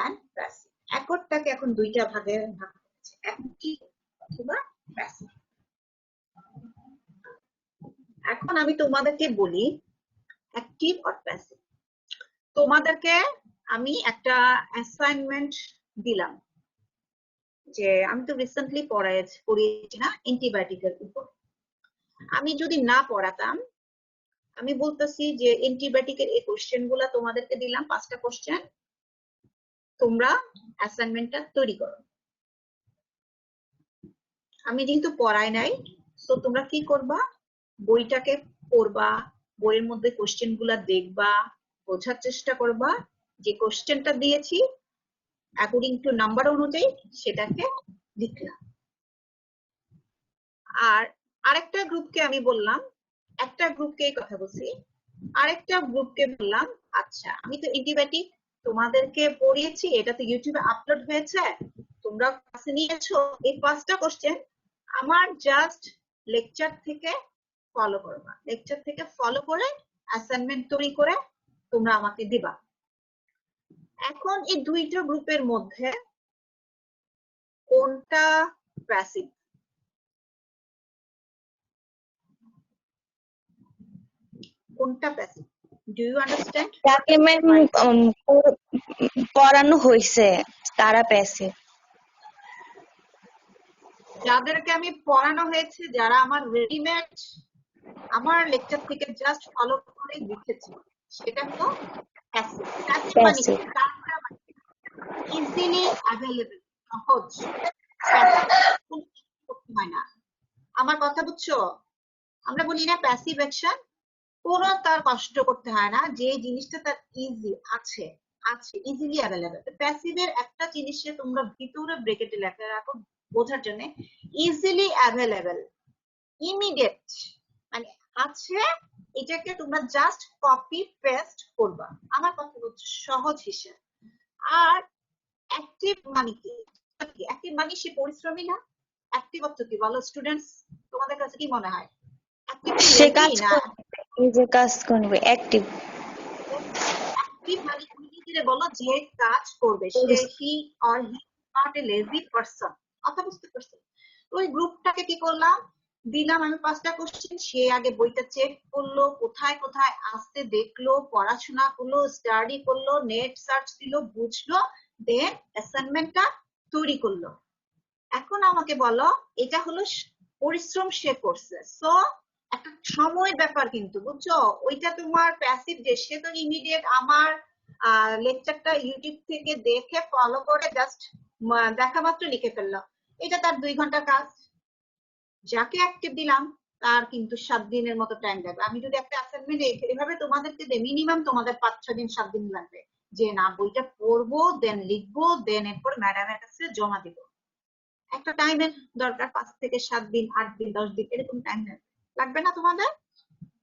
এন্ড প্যাসিভ। অ্যাকর্ডটাকে এখন দুইটা ভাগে ভাগ করেছে, অ্যাক্টিভ অথবা প্যাসিভ। এখন আমি তোমাদেরকে বলি অ্যাক্টিভ অর প্যাসিভ। তোমাদেরকে আমি একটা অ্যাসাইনমেন্ট দিলাম, যে আমি তো রিসেন্টলি পড়িয়েছি না অ্যান্টিবায়োটিকের উপর। আমি যদি না পড়াতাম, আমি বলতেছি যে অ্যান্টিবায়োটিকের এই কোশ্চেন গুলা তোমাদেরকে দিলাম, 5টা কোশ্চেন, তোমরা অ্যাসাইনমেন্টটা তৈরি করো। আমি যেহেতু পড়াই নাই, তো তোমরা কি করবা, বইটাকে পড়বা, বইয়ের মধ্যে কোশ্চেন গুলা দেখবা, বোঝার চেষ্টা করবা, যে কোশ্চেনটা দিয়েছি অ্যাকর্ডিং টু নাম্বার অনুযায়ী সেটাকে লিখলাম। আর আরেকটা গ্রুপকে আমি বললাম, একটা গ্রুপকে কথা বলছি, আরেকটা গ্রুপকে বললাম আচ্ছা আমি তো অ্যান্টিবায়োটিক তোমাদেরকে পড়িয়েছি, এটা তো ইউটিউবে আপলোড হয়েছে, তোমরা ক্লাসে নিয়েছো, এই 5টা কোশ্চেন আমার জাস্ট লেকচার থেকে ফলো করবা, লেকচার থেকে ফলো করে অ্যাসাইনমেন্ট তৈরি করে তোমরা আমাকে দিবা। এখন এই দুইটা গ্রুপের মধ্যে কোনটা প্যাসিভ? কোনটা প্যাসিভ? Do you understand? যাকে ম্যাম পড়ানো হয়েছে তারা প্যাসিভ। যাদেরকে আমি পড়ানো হয়েছে, যারা আমার রেডিমেড আমার লেকচার থেকে জাস্ট ফলো করে লিখেছে, সেটা হলো প্যাসিভ। প্যাসিভ মানে কি? টার্মটা মানে ইজিলি অ্যাভেলেবল, সহজ, করতে হয় না। আমার কথা বুঝছো? আমরা বলি না প্যাসিভ অ্যাকশন, কোনো তার কষ্ট করতে হয় না, যে জিনিসটা তার ইজি আছে, ইজিলি অ্যাভেলেবল। প্যাসিভের একটা জিনিসে তোমরা ভিতরে ব্রেকেটে লেখা রাখো বোঝার জন্য, ইজিলি অ্যাভেলেবল, ইমিডিয়েট, মানে আছে, এটাকে তোমরা জাস্ট কপি পেস্ট করবা। আমার কথা হচ্ছে সহজ হিসেবে। আর অ্যাক্টিভ মানে কি? অ্যাক্টিভ মানে সে পরিশ্রমী না? অ্যাক্টিভ অর্থ কি বলো স্টুডেন্টস, তোমাদের কাছে কি মনে হয়? অ্যাক্টিভ কি সে লেজি কাজ না? করবে, নিজে কাজ করবে, অ্যাক্টিভ। অ্যাক্টিভ মানে তুমি নিজে বলো যে কাজ করবে, সে he or he not a lazy person. কথা বুঝতে পারছো? ওই গ্রুপটাকে কি করলাম, দিলাম আমি 5টা কোশ্চেন, সে আগে বইটা চেক করলো, কোথায় কোথায় আসতে দেখলো, পড়াশোনা করলো, স্টাডি করলো, নেট সার্চ দিল, বুঝলো, দেন অ্যাসাইনমেন্টটা তৈরি করলো। এখন আমাকে বলো, এটা হলো পরিশ্রম সে করছে, সো একটা সময় ব্যাপার কিন্তু, বুঝছো? ওইটা তোমার প্যাসিভ, যে সে তো ইমিডিয়েট আমার লেকচারটা ইউটিউব থেকে দেখে ফলো করে জাস্ট দেখা মাত্র লিখে ফেললো, এটা তার 2 ঘন্টার কাজ। যাকে অ্যাক্টিভ দিলাম তার কিন্তু 7 দিনের মতো টাইম লাগবে। আমি যদি একটা অ্যাসাইনমেন্ট এভাবে তোমাদেরকে দিই, মিনিমাম তোমাদের 5-6 দিন 7 দিন লাগবে, যে না বইটা পড়বো, দেন লিখবো, দেন এরপর ম্যাডামের কাছে জমা দিব। একটা টাইমের দরকার, 5 থেকে 7 দিন, 8 দিন, 10 দিন, এরকম টাইম লাগবে না তোমাদের,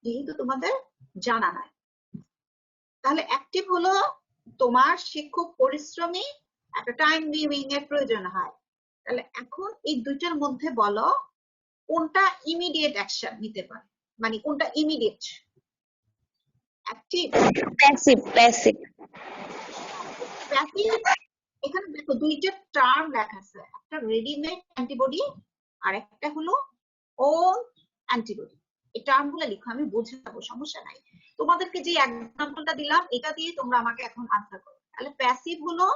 যেহেতু তোমাদের জানা নাই। তাহলে অ্যাক্টিভ হলো তোমার শিক্ষক পরিশ্রমী, একটা টাইম লিভিং এর প্রয়োজন হয়। তাহলে এখন এই দুইটার মধ্যে বলো কোনটা ইমিডিয়েট অ্যাকশন নিতে পারে, মানে কোনটা immediate? Active, passive, passive. Passive. এখানে দেখো দুইটা টার্ম লেখা আছে, একটা রেডিমেড অ্যান্টিবডি আর একটা হলো ওন অ্যান্টিবডি। এই টার্মগুলো লিখো, আমি বোঝাবো, সমস্যা নাই। তোমাদেরকে যে এক্সাম্পলটা দিলাম এটা দিয়ে তোমরা আমাকে এখন আনসার করো। তাহলে প্যাসিভ হলো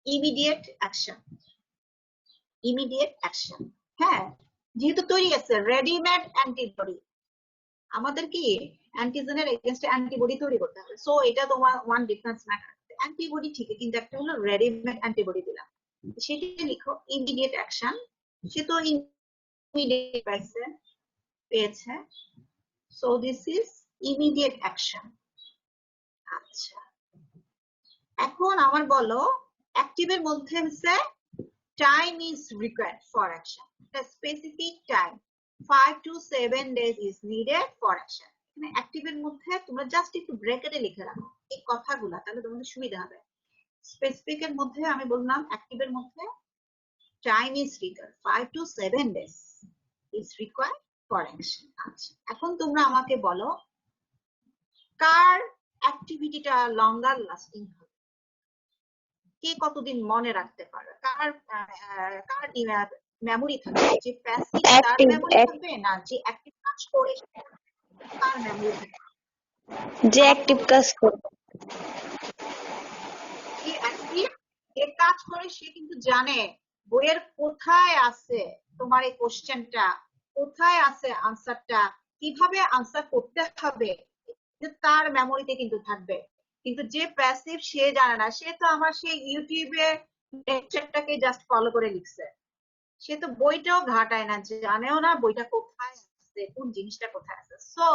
ইমিডিয়েট অ্যাকশন, ইমিডিয়েট অ্যাকশন। হ্যাঁ, যেহেতু তৈরি আছে রেডিমেড অ্যান্টিবডি, আমাদের কি অ্যান্টিজেনের এগেইনস্টে অ্যান্টিবডি তৈরি করতে হবে, সো এটা তোমার ওয়ান ডিফারেন্স ম্যাটার। অ্যান্টিবডি ঠিক, কিন্তু একটা হলো রেডিমেড অ্যান্টিবডি দিলাম, সেটা লিখো ইমিডিয়েট অ্যাকশন। সে তো ইমিডিয়েট পেয়েছে, so this is immediate action. আচ্ছা, এখন আমার বলো অ্যাক্টিভের মধ্যে হচ্ছে time is required for action, specific time 5 to 7 days is needed for action। এখানে অ্যাক্টিভের মধ্যে তোমরা জাস্ট একটু ব্র্যাকেটে লিখে রাখো এই কথাগুলা, তাহলে তোমাদের সুবিধা হবে। স্পেসিফিক এর মধ্যে আমি বললাম অ্যাক্টিভের মধ্যে time is required 5 to 7 days is required for action। আচ্ছা, এখন তোমরা আমাকে বলো কার অ্যাক্টিভিটিটা লঙ্গার লাস্টিং হবে, কে কতদিন মনে রাখতে পারবে, কার কার মেমোরি থাকবে, যে প্যাসিভ তার অ্যাক্টিভ, মেমোরি থাকবে, না যে অ্যাক্টিভ কাজ করে তার মেমোরি থাকবে? যে অ্যাক্টিভ কাজ করবে। যে অ্যাক্টিভ যে কাজ করে সে কিন্তু জানে বইয়ের কোথায় আছে তোমার এই কোশ্চেনটা, কোথায় আছে আনসারটা, কিভাবে আনসার করতে হবে, যে তার মেমোরিতে কিন্তু থাকবে। কিন্তু যে প্যাসিভ সে জানে না, সে তো আমার সেই ইউটিউবে লেকচারটাকে জাস্ট ফলো করে লিখছে, সে তো বইটাও ঘাটায় না, জানেও না বইটা কোথায় আছে, কোন জিনিসটা কোথায় আছে। সো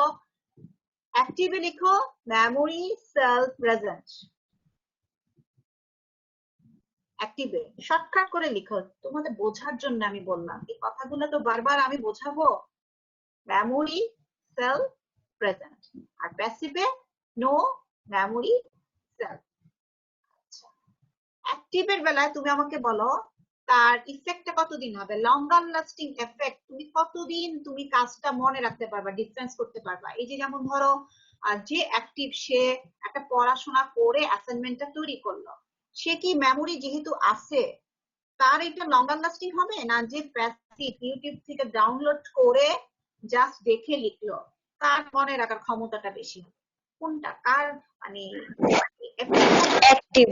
অ্যাক্টিভে লিখো মেমোরি সেল প্রেজেন্ট। অ্যাক্টিভে শর্টকাট করে লিখো, তোমাদের বোঝার জন্য আমি বললাম, এই কথাগুলো তো বারবার আমি বোঝাবো। Memory cell present. আর প্যাসিভে নো মেমোরি সেল। অ্যাক্টিভের বেলায় তুমি আমাকে বলো তার ইফেক্টটা কতদিন হবে, লঙ্গার লাস্টিং এফেক্ট, তুমি কতদিন তুমি কাজটা মনে রাখতে পারবা, ডিফারেন্স করতে পারবা। এই যে যেমন ধরো যে অ্যাক্টিভ সে একটা পড়াশোনা করে অ্যাসাইনমেন্টটা তৈরি করলো, সে কি মেমোরি যেহেতু আছে তার এটা লঙ্গার লাস্টিং হবে, না যে প্যাসিভ ইউটিউব থেকে ডাউনলোড করে জাস্ট দেখে লিখলো তার মনে রাখার ক্ষমতাটা বেশি হবে? কোনটা কার মানে অ্যাক্টিভ,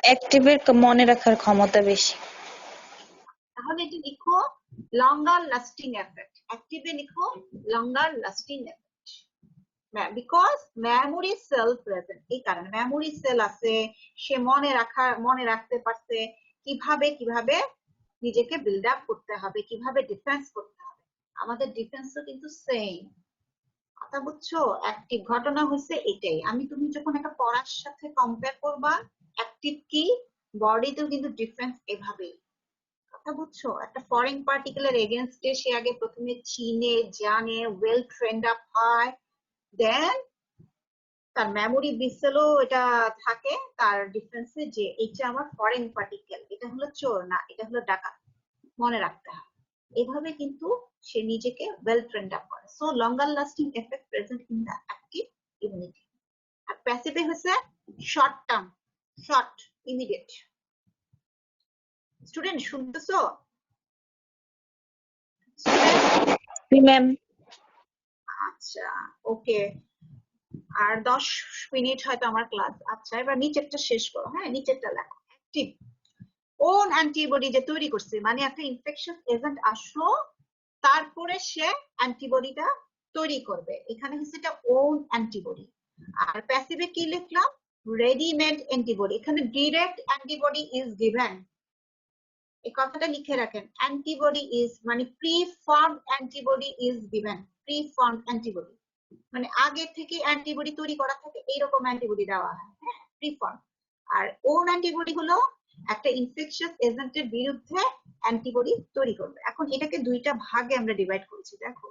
অ্যাক্টিভের মনে রাখার ক্ষমতা বেশি। তাহলে এটা লিখো লঙ্গার লাস্টিং এফেক্ট, অ্যাক্টিভে লিখো longer lasting effect, because memory cell present. এই কারণে মেমোরি সেল আছে, সে মনে রাখতে পারছে কিভাবে কিভাবে নিজেকে বিল্ড আপ করতে হবে, কিভাবে ডিফেন্স করতে হবে। আমাদের ডিফেন্সও কিন্তু সেম, কথা বুঝছো? অ্যাক্টিভ ঘটনা হচ্ছে এটাই। তুমি যখন একটা পড়ার সাথে কম্পেয়ার করবা, অ্যাক্টিভ কি বডিতেও কিন্তু ডিফারেন্স এভাবেই, কথা বুঝছো? একটা ফরেন পার্টিকুলার এগেনস্টে সে আগে প্রথমে চিনে জানে, ওয়েল ট্রেন্ড আপ হয়, দেন তার মেমোরি বিসেলও এটা থাকে তার ডিফারেন্সে, যে এটা আমার ফরেন পার্টিকেল, এটা হলো চোর না এটা হলো ডাকাত, মনে রাখতে হবে। এভাবে কিন্তু সে নিজেকে ওয়েল ট্রেন্ড আপ করে। So longer lasting effect present in the active immunity. আর প্যাসিভে হচ্ছে short term, short immediate. Student শুনতেছো? ম্যাম আচ্ছা, ওকে। আর 10 মিনিট হয়তো আমার ক্লাস। আচ্ছা, এবার নিচেরটা শেষ করো। হ্যাঁ, নিচেরটা লেখো। অ্যাক্টিভ ওন অ্যান্টিবডি যে তৈরি করছে, মানে একটা ইনফেকশন এজেন্ট আসলো, তারপরে সে অ্যান্টিবডিটা তৈরি করবে, এখানে হচ্ছে এটা ওন অ্যান্টিবডি। আর প্যাসিভে কি লিখলাম, রেডিমেড অ্যান্টিবডি, এখানে ডিরেক্ট অ্যান্টিবডি ইজ গিভেন। এই কথাটা লিখে রাখেন, অ্যান্টিবডি ইজ মানে pre formed antibody is given. Pre formed antibody মানে আগে থেকে অ্যান্টিবডি তৈরি করা থাকে, এইরকম অ্যান্টিবডি দেওয়া হয়, হ্যাঁ, প্রি ফর্ম। আর ওন অ্যান্টিবডি হলো একটা ইনফেকশাস এজেন্টের বিরুদ্ধে অ্যান্টিবডি তৈরি করবে। এখন এটাকে দুইটা ভাগে আমরা ডিভাইড করেছি, দেখো,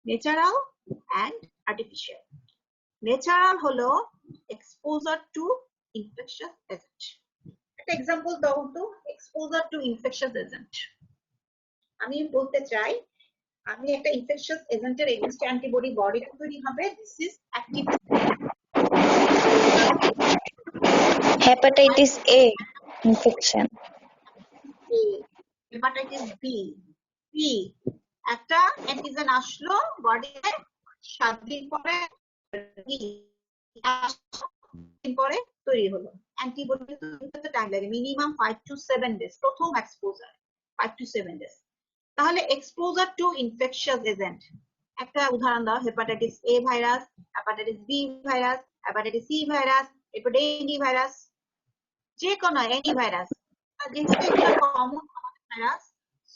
ন্যাচারাল অ্যান্ড আর্টিফিশিয়াল। ন্যাচারাল হলো এক্সপোজার টু ইনফেকশাস এজেন্ট। একটা এক্সাম্পল দাও তো, এক্সপোজার টু ইনফেকশাস এজেন্ট। আমি বলতে চাই আমি একটা ইনফেকশাস এজেন্টের এগেইনস্ট অ্যান্টিবডি বডিতে তৈরি হবে, this is active. Hepatitis A infection, hepatitis B, B একটা অ্যান্টিজেন আসলো বডিতে, 7 দিন পরে পরে তৈরি হলো অ্যান্টিবডি। তৈরি টাইম লাগে মিনিমাম 5 to 7 ডেজ, প্রথম এক্সপোজার 5 to 7 ডেজ। তাহলে এক্সপোজার টু ইনফেকশাস এজেন্ট, একটা উদাহরণ দাও, hepatitis A virus, hepatitis B virus, hepatitis C virus, এরপর ডেঙ্গি ভাইরাস, যে কোনো এনি ভাইরাস, যেহেতু এগুলো কমন ভাইরাস,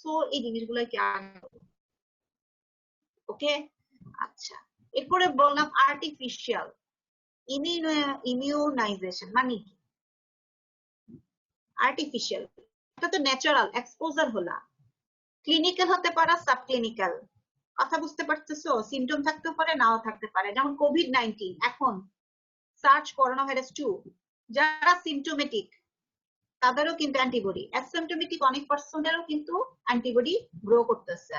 সো এই জিনিসগুলো কি ওকে। আচ্ছা, এরপরে বললাম আর্টিফিশিয়াল ইমিউনাইজেশন মানে কি? আর্টিফিশিয়াল এটা তো ন্যাচারাল এক্সপোজার হলো, ক্লিনিক্যাল হতে পারে, সাবক্লিনিক্যাল। কথা বুঝতে পারতেছো? সিমটম থাকতে পারে নাও থাকতে পারে, যেমন কোভিড-19, এখন সার্চ করোনা ভাইরাস 2, যারা সিমটোমেটিক তাদেরও কিন্তু অ্যান্টিবডি, অ্যাসিম্পটোমেটিক অনেক পার্সনেরও কিন্তু অ্যান্টিবডি গ্রো করতেছে।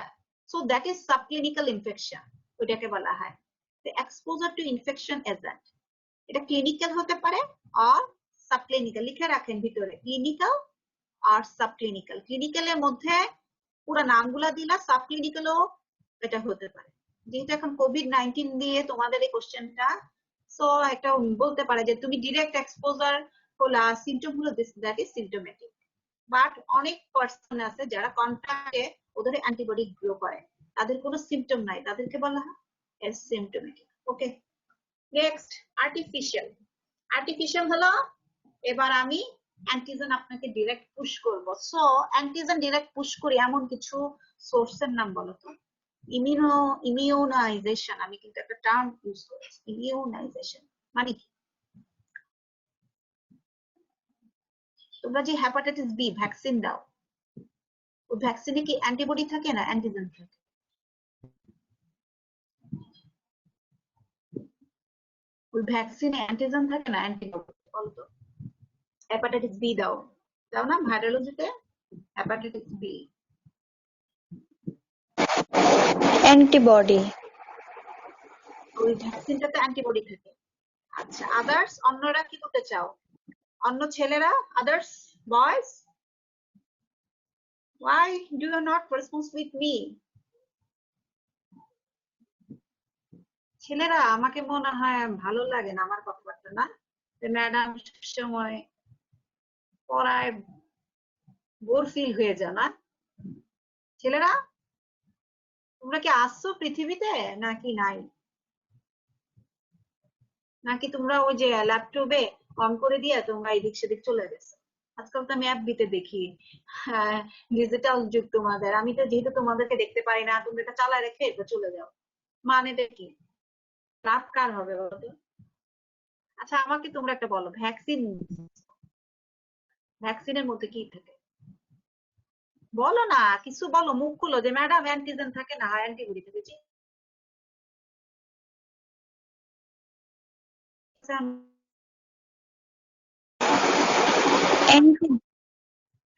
So that is subclinical infection, ওইটাকে বলা হয় এক্সপোজার টু ইনফেকশন এজেন্ট। এটা ক্লিনিক্যাল হতে পারে আর সাবক্লিনিক্যাল, লিখে রাখেন ভিতরে, ক্লিনিক্যাল আর সাবক্লিনিক্যাল। ক্লিনিক্যালের মধ্যে পুরো নামগুলা দিলা, সাবক্লিনিক্যালও এটা হতে পারে। যেহেতু এখন COVID-19 নিয়ে তোমাদের এই কোশ্চেনটা, সো একটা বলতে পারে যে তুমি ডিরেক্ট এক্সপোজার হলা, সিমটম হলো দ্যাট ইজ সিমটোমেটিক। বাট অনেক পার্সন আছে যারা কন্ট্যাক্টে ওদের অ্যান্টিবডি গ্রো করে, তাদের কোনো সিমটম নাই, তাদেরকে বলা হয় অ্যাসিম্পটোমেটিক। ওকে, নেক্সট আর্টিফিশিয়াল। আর্টিফিশিয়াল হলো এবার আমি অ্যান্টিজেন আপনাকে ডিরেক্ট পুশ করব। সো অ্যান্টিজেন ডিরেক্ট পুশ করি এমন কিছু সোর্সের নাম বলো তো। ইমিউনাইজেশন, আমি কিন্তু একটা টার্ম ইউজ করেছি, ইমিউনাইজেশন মানে কি? তোমরা যে হেপাটাইটিস বি ভ্যাকসিন দাও, ওই ভ্যাকসিনে কি অ্যান্টিবডি থাকে না অ্যান্টিজেন থাকে? ওই ভ্যাকসিনে অ্যান্টিজেন থাকে না অ্যান্টিবডি? বলতো হেপাটাইটিস বি দাও, দাও না ভাইরোলজিতে হেপাটাইটিস বি, অ্যান্টিবডি। ওই ভ্যাকসিনটাতে অ্যান্টিবডি থাকে। আচ্ছা, আদার্স অন্যরা কি করতে চাও? অন্য ছেলেরা, others boys, why do you not respond with me? ছেলেরা আমাকে মনে হয় ভালো লাগে না আমার কথাবার্তা, না? ম্যাডাম সময় পড়ায় বোর ফিল হয়ে যাও না? ছেলেরা তোমরা কি আসছো পৃথিবীতে নাকি নাই? নাকি তোমরা ওই যে ল্যাপটপে অন করে দিয়ে তোমরা এদিক সেদিক চলে গেছো? আজকাল তো আমি অ্যাপ দেখি, হ্যাঁ, ডিজিটাল যুগ তোমাদের। আমি তো যেহেতু তোমাদেরকে দেখতে পারি না, তুমি এটা চালায় রেখে এটা চলে যাও, মানেটা কি? লাভ কার হবে বলো? আচ্ছা আমাকে তোমরা একটা বলো, ভ্যাকসিনের মধ্যে কি থাকে? বলো না, কিছু বলো, মুখ খুলো যে ম্যাডাম অ্যান্টিজেন থাকে না অ্যান্টিবডি থাকে।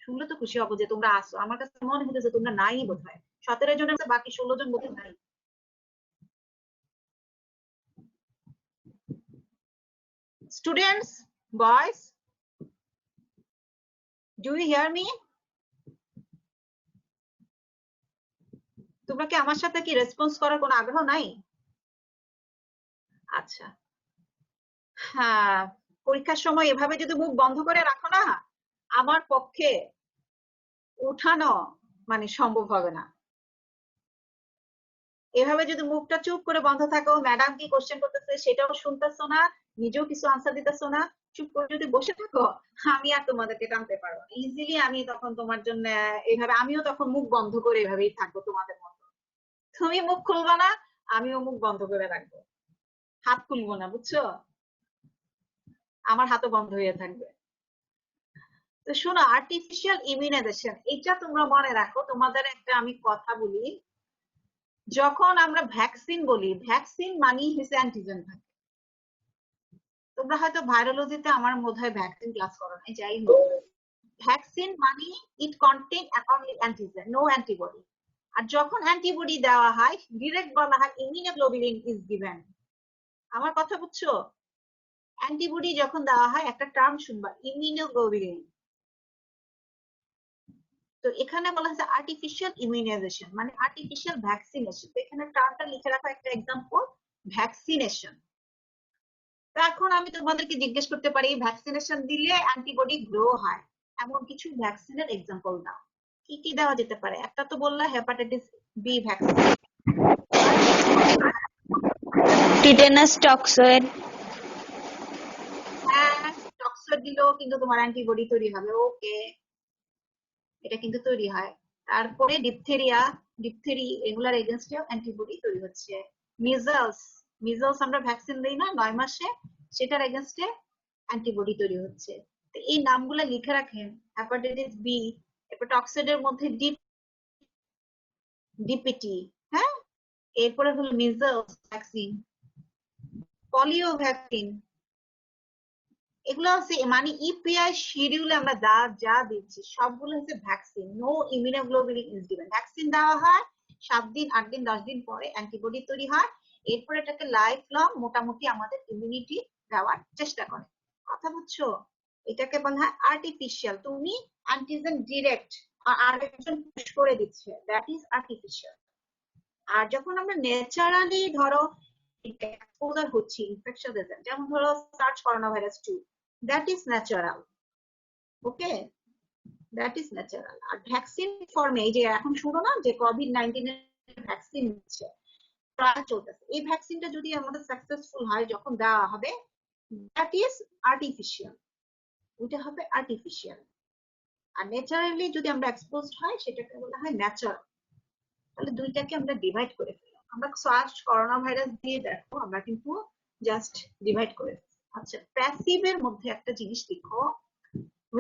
শুনলে তো খুশি হবো যে তোমরা আসো। আমার কাছে মনে হচ্ছে তোমরা নাই বোধ হয়, 17 জনের বাকি 16 জন বোধ হয় নাই। Students, boys, do you hear me? তোমরা কি আমার সাথে কি রেসপন্স করার কোনো আগ্রহ নাই? আচ্ছা, হ্যাঁ, পরীক্ষার সময় এভাবে যদি মুখ বন্ধ করে রাখো না, আমার পক্ষে উঠানো মানে সম্ভব হবে না। এভাবে যদি মুখটা চুপ করে বন্ধ থাকো, ম্যাডাম কি কোশ্চেন করতেছে সেটাও শুনতেছো না, নিজেও কিছু আনসার দিতেছো না, চুপ করে যদি বসে থাকো, আমি আর তোমাদেরকে টানতে পারবো না ইজিলি। আমি তখন তোমার জন্য এইভাবে, আমিও তখন মুখ বন্ধ করে এভাবেই থাকবো তোমাদের মতো। তুমি মুখ খুলবা না, আমিও মুখ বন্ধ করে রাখবো, হাত খুলবো না, বুঝছো? আমার হাতও বন্ধ হয়ে থাকবে। তো শোনো, আর্টিফিশিয়াল ইমিউনাইজেশন এটা তোমরা মনে রাখো। তোমাদের একটা আমি কথা বলি, যখন আমরা ভ্যাকসিন বলি, ভ্যাকসিন মানেই হচ্ছে অ্যান্টিজেন থাকে। তোমরা হয়তো ভাইরোলজিতে আমার মনে হয় ভ্যাকসিন ক্লাস করো নাই, যাই হোক, ভ্যাকসিন মানে it contain only antigen, no antibody. আর যখন অ্যান্টিবডি দেওয়া হয়, ডিরেক্ট বলা হয় ইমিউনোগ্লোবুলিন ইজ গিভেন। আমার কথা বুঝছো? অ্যান্টিবডি যখন দেওয়া হয়, একটা টার্ম শুনবা, ইমিউনোগ্লোবুলিন। তো এখানে বলা হয়েছে আর্টিফিশিয়াল ইমিউনাইজেশন মানে আর্টিফিশিয়াল ভ্যাকসিনেশন। তো এখানে টার্মটা লিখে রাখো, একটা এক্সাম্পল, ভ্যাকসিনেশন। তো এখন আমি তোমাদেরকে জিজ্ঞেস করতে পারি, ভ্যাকসিনেশন দিলে অ্যান্টিবডি গ্রো হয় এমন কিছু ভ্যাকসিনের এক্সাম্পল দাও। কি কি দেওয়া যেতে পারে? একটা তো বললা hepatitis B vaccine, tetanus toxoid. হ্যাঁ, টক্সয়েড দিলেও কিন্তু তোমার অ্যান্টিবডি তৈরি হবে। ওকে, এটা কিন্তু তৈরি হয়। তারপরে ডিপথেরিয়া, ডিপথেরি, এগুলার এগেনস্টে অ্যান্টিবডি তৈরি হচ্ছে। মিজলস, মিজলস আমরা ভ্যাকসিন দেই না 9 মাসে, সেটার এগেনস্টে অ্যান্টিবডি তৈরি হচ্ছে। তো এই নামগুলো লিখে রাখেন। হেপাটাইটিস বি, এরপর টক্সিডের মধ্যে ডিপিটি, হ্যাঁ, এরপরে হলো মিজলস ভ্যাকসিন, পলিও ভ্যাকসিন। এগুলো হচ্ছে মানে ইপিআই শিডিউলে আমরা যা যা দিচ্ছি সবগুলো হচ্ছে vaccine. No immunoglobulin is given. Vaccine দেওয়া হয় 7 দিন 8 দিন 10 দিন পরে অ্যান্টিবডি তৈরি হয়, এরপর এটাকে লাইফ লং মোটামুটি আমাদের ইমিউনিটি দেওয়ার চেষ্টা করে। কথা বুঝছো? এটাকে বলা হয় আর্টিফিশিয়াল। তুমি অ্যান্টিজেন ডিরেক্ট আরেকজন পুশ করে দিচ্ছে, দ্যাট ইজ আর্টিফিশিয়াল। আর যখন আমরা ন্যাচারালি ধরো এক্সপোজার হচ্ছি ইনফেকশন যেমন ধরো SARS coronavirus 2, that is natural. Okay, that is natural. আর ভ্যাকসিন ফর্মে এই যে এখন শুনো না যে কোভিড-19 এর ভ্যাকসিন নিচ্ছে, ট্রায়াল চলতেছে, এই ভ্যাকসিনটা যদি আমাদের সাকসেসফুল হয় যখন দেওয়া হবে, দ্যাট ইজ আর্টিফিশিয়াল, ওইটা হবে আর্টিফিশিয়াল। আর ন্যাচারালি যদি আমরা এক্সপোজড হয় সেটাকে বলা হয় ন্যাচারাল। তাহলে দুইটাকে আমরা ডিভাইড করে ফেলি। আমরা সার্চ করোনা ভাইরাস দিয়ে দেখো আমরা কিন্তু জাস্ট ডিভাইড করে ফেলি। আচ্ছা, প্যাসিভের মধ্যে একটা জিনিস লিখো,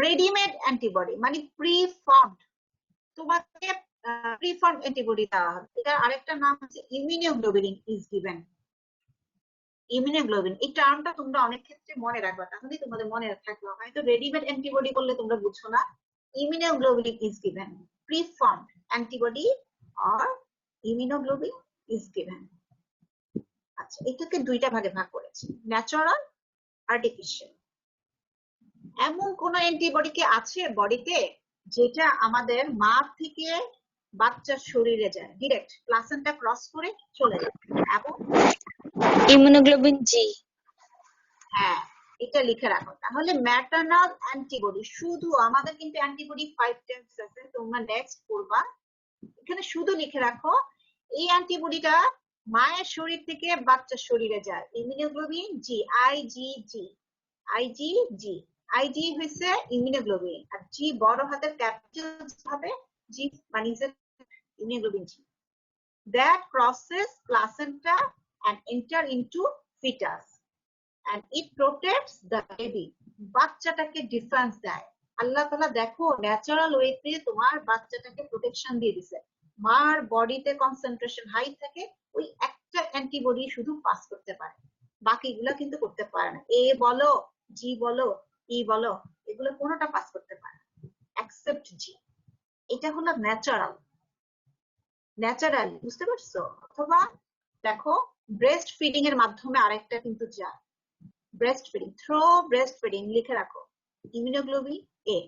রেডিমেড অ্যান্টিবডি মানে প্রি ফর্মড। তোমাকে প্রি ফর্মড অ্যান্টিবডি দেওয়া হবে, এটা আরেকটা নাম হচ্ছে ইমিউনোগ্লোবুলিন ইজ গিভেন। ইমিউনোগ্লোবিন এই টার্মটা তোমরা অনেক ক্ষেত্রে মনে রাখবা, তাহলে তোমাদের মনে থাকবে। হয়তো রেডিমেড অ্যান্টিবডি করলে তোমরা বুঝছো না, immunoglobulin is given, pre-formed antibody or immunoglobulin is given. আচ্ছা, এটাকে দুইটা ভাগে ভাগ করেছি, ন্যাচারাল, আর্টিফিশিয়াল। এমন কোন অ্যান্টিবডি কি আছে বডিতে যেটা আমাদের মা থেকে বাচ্চার শরীরে যায়, ডিরেক্ট প্লাসেন্টা ক্রস করে চলে যায়? এবং ইমিউনোগ্লোবিন জি। হ্যাঁ, এটা লিখে রাখো। তাহলে ম্যাটারনাল অ্যান্টিবডি, শুধু আমাদের কিন্তু অ্যান্টিবডি 5 টাইপস আছে, তোমরা নেক্সট পড়বা। এখানে শুধু লিখে রাখো এই অ্যান্টিবডিটা মায়ের শরীর থেকে বাচ্চার শরীরে যায়, ইমিউনোগ্লোবিন জি, আইজিজি। আইজিজি, আইজি হইছে ইমিউনোগ্লোবিন, আর জি বড় হাতের ক্যাপিটাল হবে, জি মানে immunoglobulin G, that crosses placenta and enter into fetus and it protects the baby, বাচ্চাটাকে ডিফেন্স দেয়। আল্লাহ তাআলা দেখো ন্যাচারাল ওয়েতে তোমার বাচ্চাটাকে প্রোটেকশন দিয়ে দিছে। মার বডিতে কনসেন্ট্রেশন হাই থাকে, ওই একটা অ্যান্টিবডি শুধু পাস করতে পারে, বাকিগুলা কিন্তু করতে পারে না। এ বলো, জি বলো, ই বলো, এগুলো কোনোটা পাস করতে পারে না এক্সেপ্ট জি। এটা হলো ন্যাচারাল, ন্যাচারাল, বুঝতে পারছো? অথবা দেখো ব্রেস্ট ফিডিং এর মাধ্যমে আরেকটা কিন্তু যায়, breast feeding, through breast feeding লিখে রাখো, ইমিউনোগ্লোবিন এ।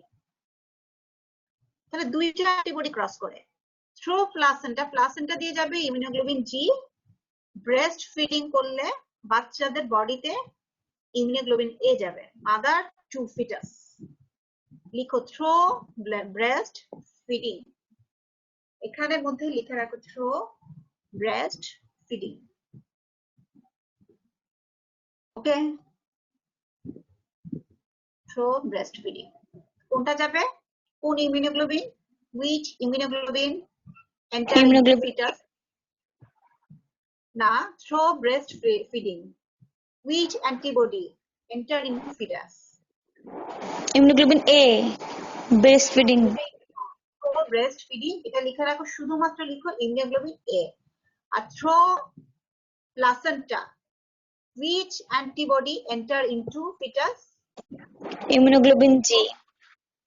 তাহলে দুইটা অ্যান্টিবডি ক্রস করে, থ্রো প্লাসেন্টা, প্লাসেন্টা দিয়ে যাবে ইমিউনোগ্লোবিন জি, ব্রেস্ট ফিডিং করলে বাচ্চাদের বডিতে ইমিউনোগ্লোবিন এ যাবে, মাদার টু ফিটাস। লিখো থ্রো ব্রেস্ট ফিডিং, এখানের মধ্যে লিখে রাখো থ্রো ব্রেস্ট ফিডিং। ওকে, থ্রো ব্রেস্ট ফিডিং কোনটা যাবে, কোন immunoglobulin, which immunoglobulin enter into immunoglobulin fetus? না, through breast feeding which antibody enter into fetus? Immunoglobulin A, breast feeding. through breast feeding এটা লিখে রাখো, শুধুমাত্র লিখো immunoglobulin A। আর through placenta which antibody enter into fetus? Immunoglobulin G.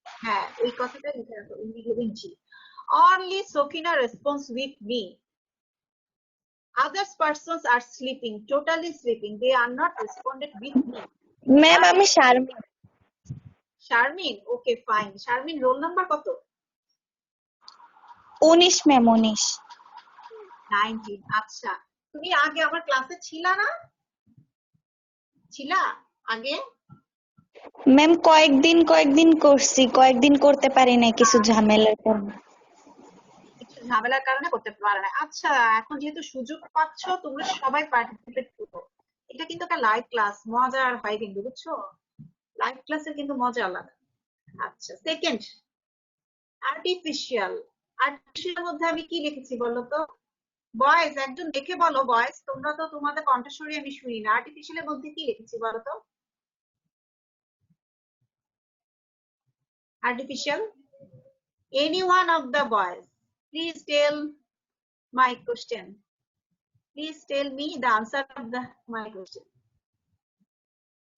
হ্যাঁ, এই কথাটা লিখে রাখো, immunoglobulin G। Only Sokina responds with me. Other persons are sleeping, totally sleeping. They are not responded with me. Ma'am আমি Sharmin. Sharmin, okay fine. Sharmin roll number কত? 19 ma'am, 19। 19। আচ্ছা, তুমি আগে আমার ক্লাসে ছিলা না? ছিলা আগে? ম্যাম কয়েকদিন করছি, কয়েকদিন করতে পারি না কিছু ঝামেলার কারণে। কিছু ঝামেলার কারণে করতে পারে না। আচ্ছা, এখন যেহেতু সুযোগ পাচ্ছ তোমরা সবাই পার্টিসিপেট করো। এটা কিন্তু একটা লাইভ ক্লাস, মজার হয় কিন্তু, বুঝছো? লাইভ ক্লাসের কিন্তু মজা আলাদা। আচ্ছা, সেকেন্ড আর্টিফিশিয়াল। আর্টিফিশিয়াল মধ্যে আমি কি লিখেছি বলো তো? বয়েজ একজন দেখে বলো, বয়েজ তোমরা তো তোমাদের কণ্ঠস্বরী আমি শুনি না, আর্টিফিশিয়ালের মধ্যে কি লিখেছি বলো তো? Artificial. Any one of the boys, please tell my question. Please tell me the answer of my question.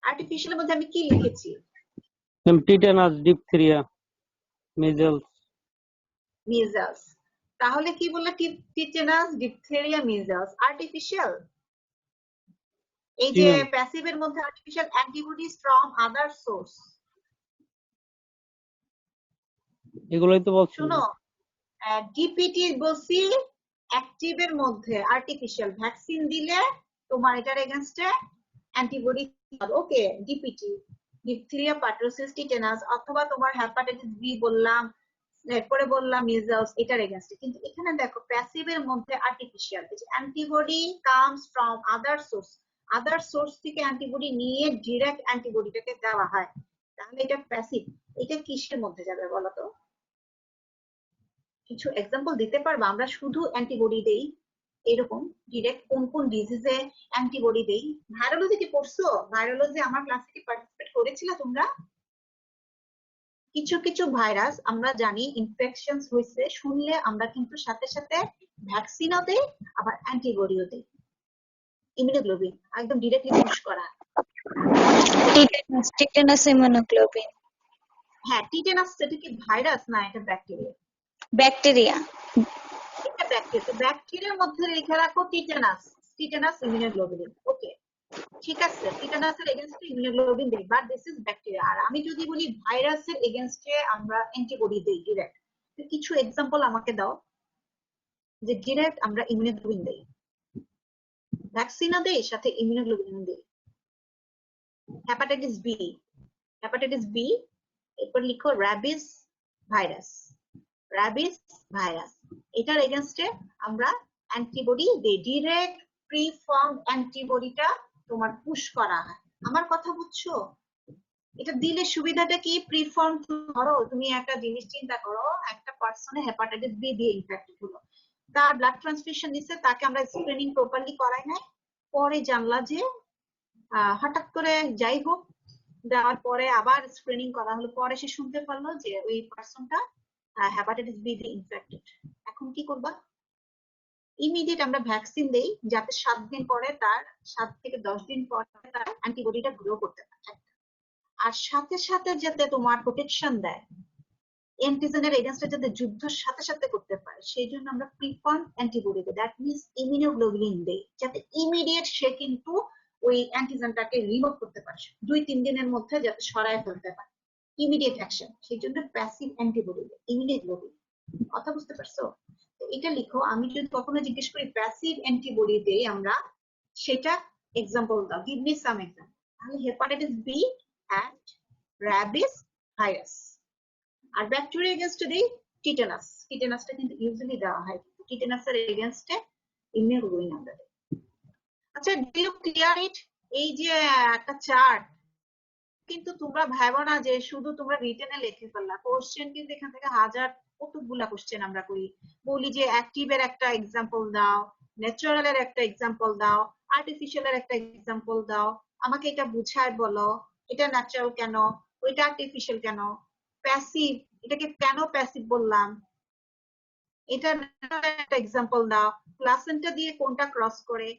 Artificial এর মধ্যে আমি কি লিখেছি? Tetanus, diphtheria, measles. Measles. তাহলে কি বললে? Tetanus, diphtheria, measles artificial. এই যে প্যাসিভের মধ্যে artificial antibodies from other source, এগুলোই তো বলছি। শুনো, ডিপিটি বলছি অ্যাক্টিভের মধ্যে আর্টিফিশিয়াল ভ্যাকসিন দিলে তোমার এটার এগেনস্টে অ্যান্টিবডি ওকে ডিপিটি ডিপথিরিয়া পার্টুসিস টিটেনাস অথবা তোমার হেপাটাইটিস বি বললাম এরপরে বললাম মিজলস এটার এগেনস্টে কিন্তু এখানে দেখো প্যাসিভের মধ্যে artificial antibody comes from other source থেকে অ্যান্টিবডি নিয়ে ডিরেক্ট অ্যান্টিবডিটাকে দেওয়া হয় তাহলে এটা প্যাসিভ এটা কিসের মধ্যে যাবে বলো তো কিছু এক্সাম্পল দিতে পারবা আমরা শুধু অ্যান্টিবডি দেই এরকম ডিরেক্ট কোন কোন ডিজিজে অ্যান্টিবডি দেই ভাইরোলজি কি পড়ছো ভাইরোলজি আমার ক্লাসে কি পার্টিসিপেট করেছিলা তোমরা কিছু কিছু ভাইরাস আমরা জানি ইনফেকশনস হয়েছে শুনলে আমরা কিন্তু সাথে সাথে ভ্যাকসিনও দেই আবার অ্যান্টিবডিও দেই ইমিউনোগ্লোবিন একদম ডিরেক্টলি পুশ করা টিটেনাস ইমিউনোগ্লোবিন হ্যাঁ টিটেনাস সেটা কি ভাইরাস না এটা ব্যাকটেরিয়া ব্যাকটেরিয়া এটা ব্যাকটেরিয়া ব্যাকটেরিয়ার মধ্যে লিখে রাখো টিটেনাস ইমিউনোগ্লোবিন ওকে ঠিক আছে টিটেনাসের এগেইনস্টে ইমিউনোগ্লোবিন দেই বাট দিস ইজ ব্যাকটেরিয়া আর আমি যদি বলি ভাইরাসের এগেইনস্টে আমরা অ্যান্টিবডি দেই ডিরেক্ট তো কিছু এক্সাম্পল আমাকে দাও যে ডিরেক্ট আমরা ইমিউনোগ্লোবিন দেই ভ্যাকসিনও দেই সাথে ইমিউনোগ্লোবিন দেই হেপাটাইটিস বি এরপর লিখো র্যাবিস ভাইরাস এটার এগেইনস্টে আমরা অ্যান্টিবডি দেই ডিরেক্ট প্রিফর্মড অ্যান্টিবডিটা তোমার পুশ করা হয় আমার কথা বুঝছো এটা দিলে সুবিধাটা কি প্রিফর্ম ধরো তুমি একটা জিনিস চিন্তা করো একটা পারসনে হেপাটাইটিস বি দিয়ে ইনফেক্টেড হলো তার ব্লাড ট্রান্সফিউশন দিচ্ছে তাকে আমরা স্ক্রিনিং প্রপারলি করাই নাই পরে জানলা যে হঠাৎ করে যাই হোক দেওয়ার পরে আবার স্ক্রিনিং করা হলো পরে সে শুনতে পারলো যে ওই পারসনটা হেপাটাইটিস বি দিয়ে ইনফেক্টেড এখন কি করবা ইমিডিয়েট আমরা ভ্যাকসিন দেই যাতে 7 দিন পরে তার 7 থেকে 10 দিন পরে তার অ্যান্টিবডিটা গ্রো করতে পারে আর সাথে সাথে যাতে তোমার প্রোটেকশন দেয় অ্যান্টিজেনের এগেইনস্টে যাতে যুদ্ধ সাথে সাথে করতে পারে সেই জন্য আমরা প্রিফর্মড অ্যান্টিবডি দেই দ্যাট মিন্স ইমিউনোগ্লোবিন দেই যাতে ইমিডিয়েট সে কিন্তু ওই অ্যান্টিজেনটাকে রিমুভ করতে পারে 2-3 দিনের মধ্যে যাতে সরায় ফেলতে পারে ইমিডিয়েট অ্যাকশন সেই জন্য প্যাসিভ অ্যান্টিবডি দেই ইমিউনোগ্লোবিন কথা বুঝতে পারছো তো এটা লিখো আমি যদি কখনো জিজ্ঞেস করি প্যাসিভ অ্যান্টিবডি দেই আমরা সেটা এক্সাম্পল দাও গিভ মি সাম এক্সাম্পল তাহলে hepatitis B and rabies virus আর ব্যাকটেরিয়া এগেইনস্টে দেই টিটেনাসটা কিন্তু ইউজুয়ালি দেওয়া হয় টিটেনাসের এগেইনস্টে ইমিউনোগ্লোবিন আমরা দেই আচ্ছা ডু ইউ ক্লিয়ার ইট এই যে একটা চার্ট কিন্তু তোমরা ভাবো না যে শুধু তোমরা রিটেনে লিখে ফেললা কোশ্চেন কিন্তু এখান থেকে হাজার কতগুলা কোশ্চেন আমরা করি বলি যে অ্যাক্টিভের একটা এক্সাম্পল দাও ন্যাচারালের একটা এক্সাম্পল দাও আর্টিফিশিয়ালের একটা এক্সাম্পল দাও আমাকে এটা বুঝায় বলো এটা ন্যাচারাল কেন ওইটা আর্টিফিশিয়াল কেন প্যাসিভ এটাকে কেন প্যাসিভ বললাম এটা একটা এক্সাম্পল দাও প্লাসেন্টা দিয়ে কোনটা ক্রস করে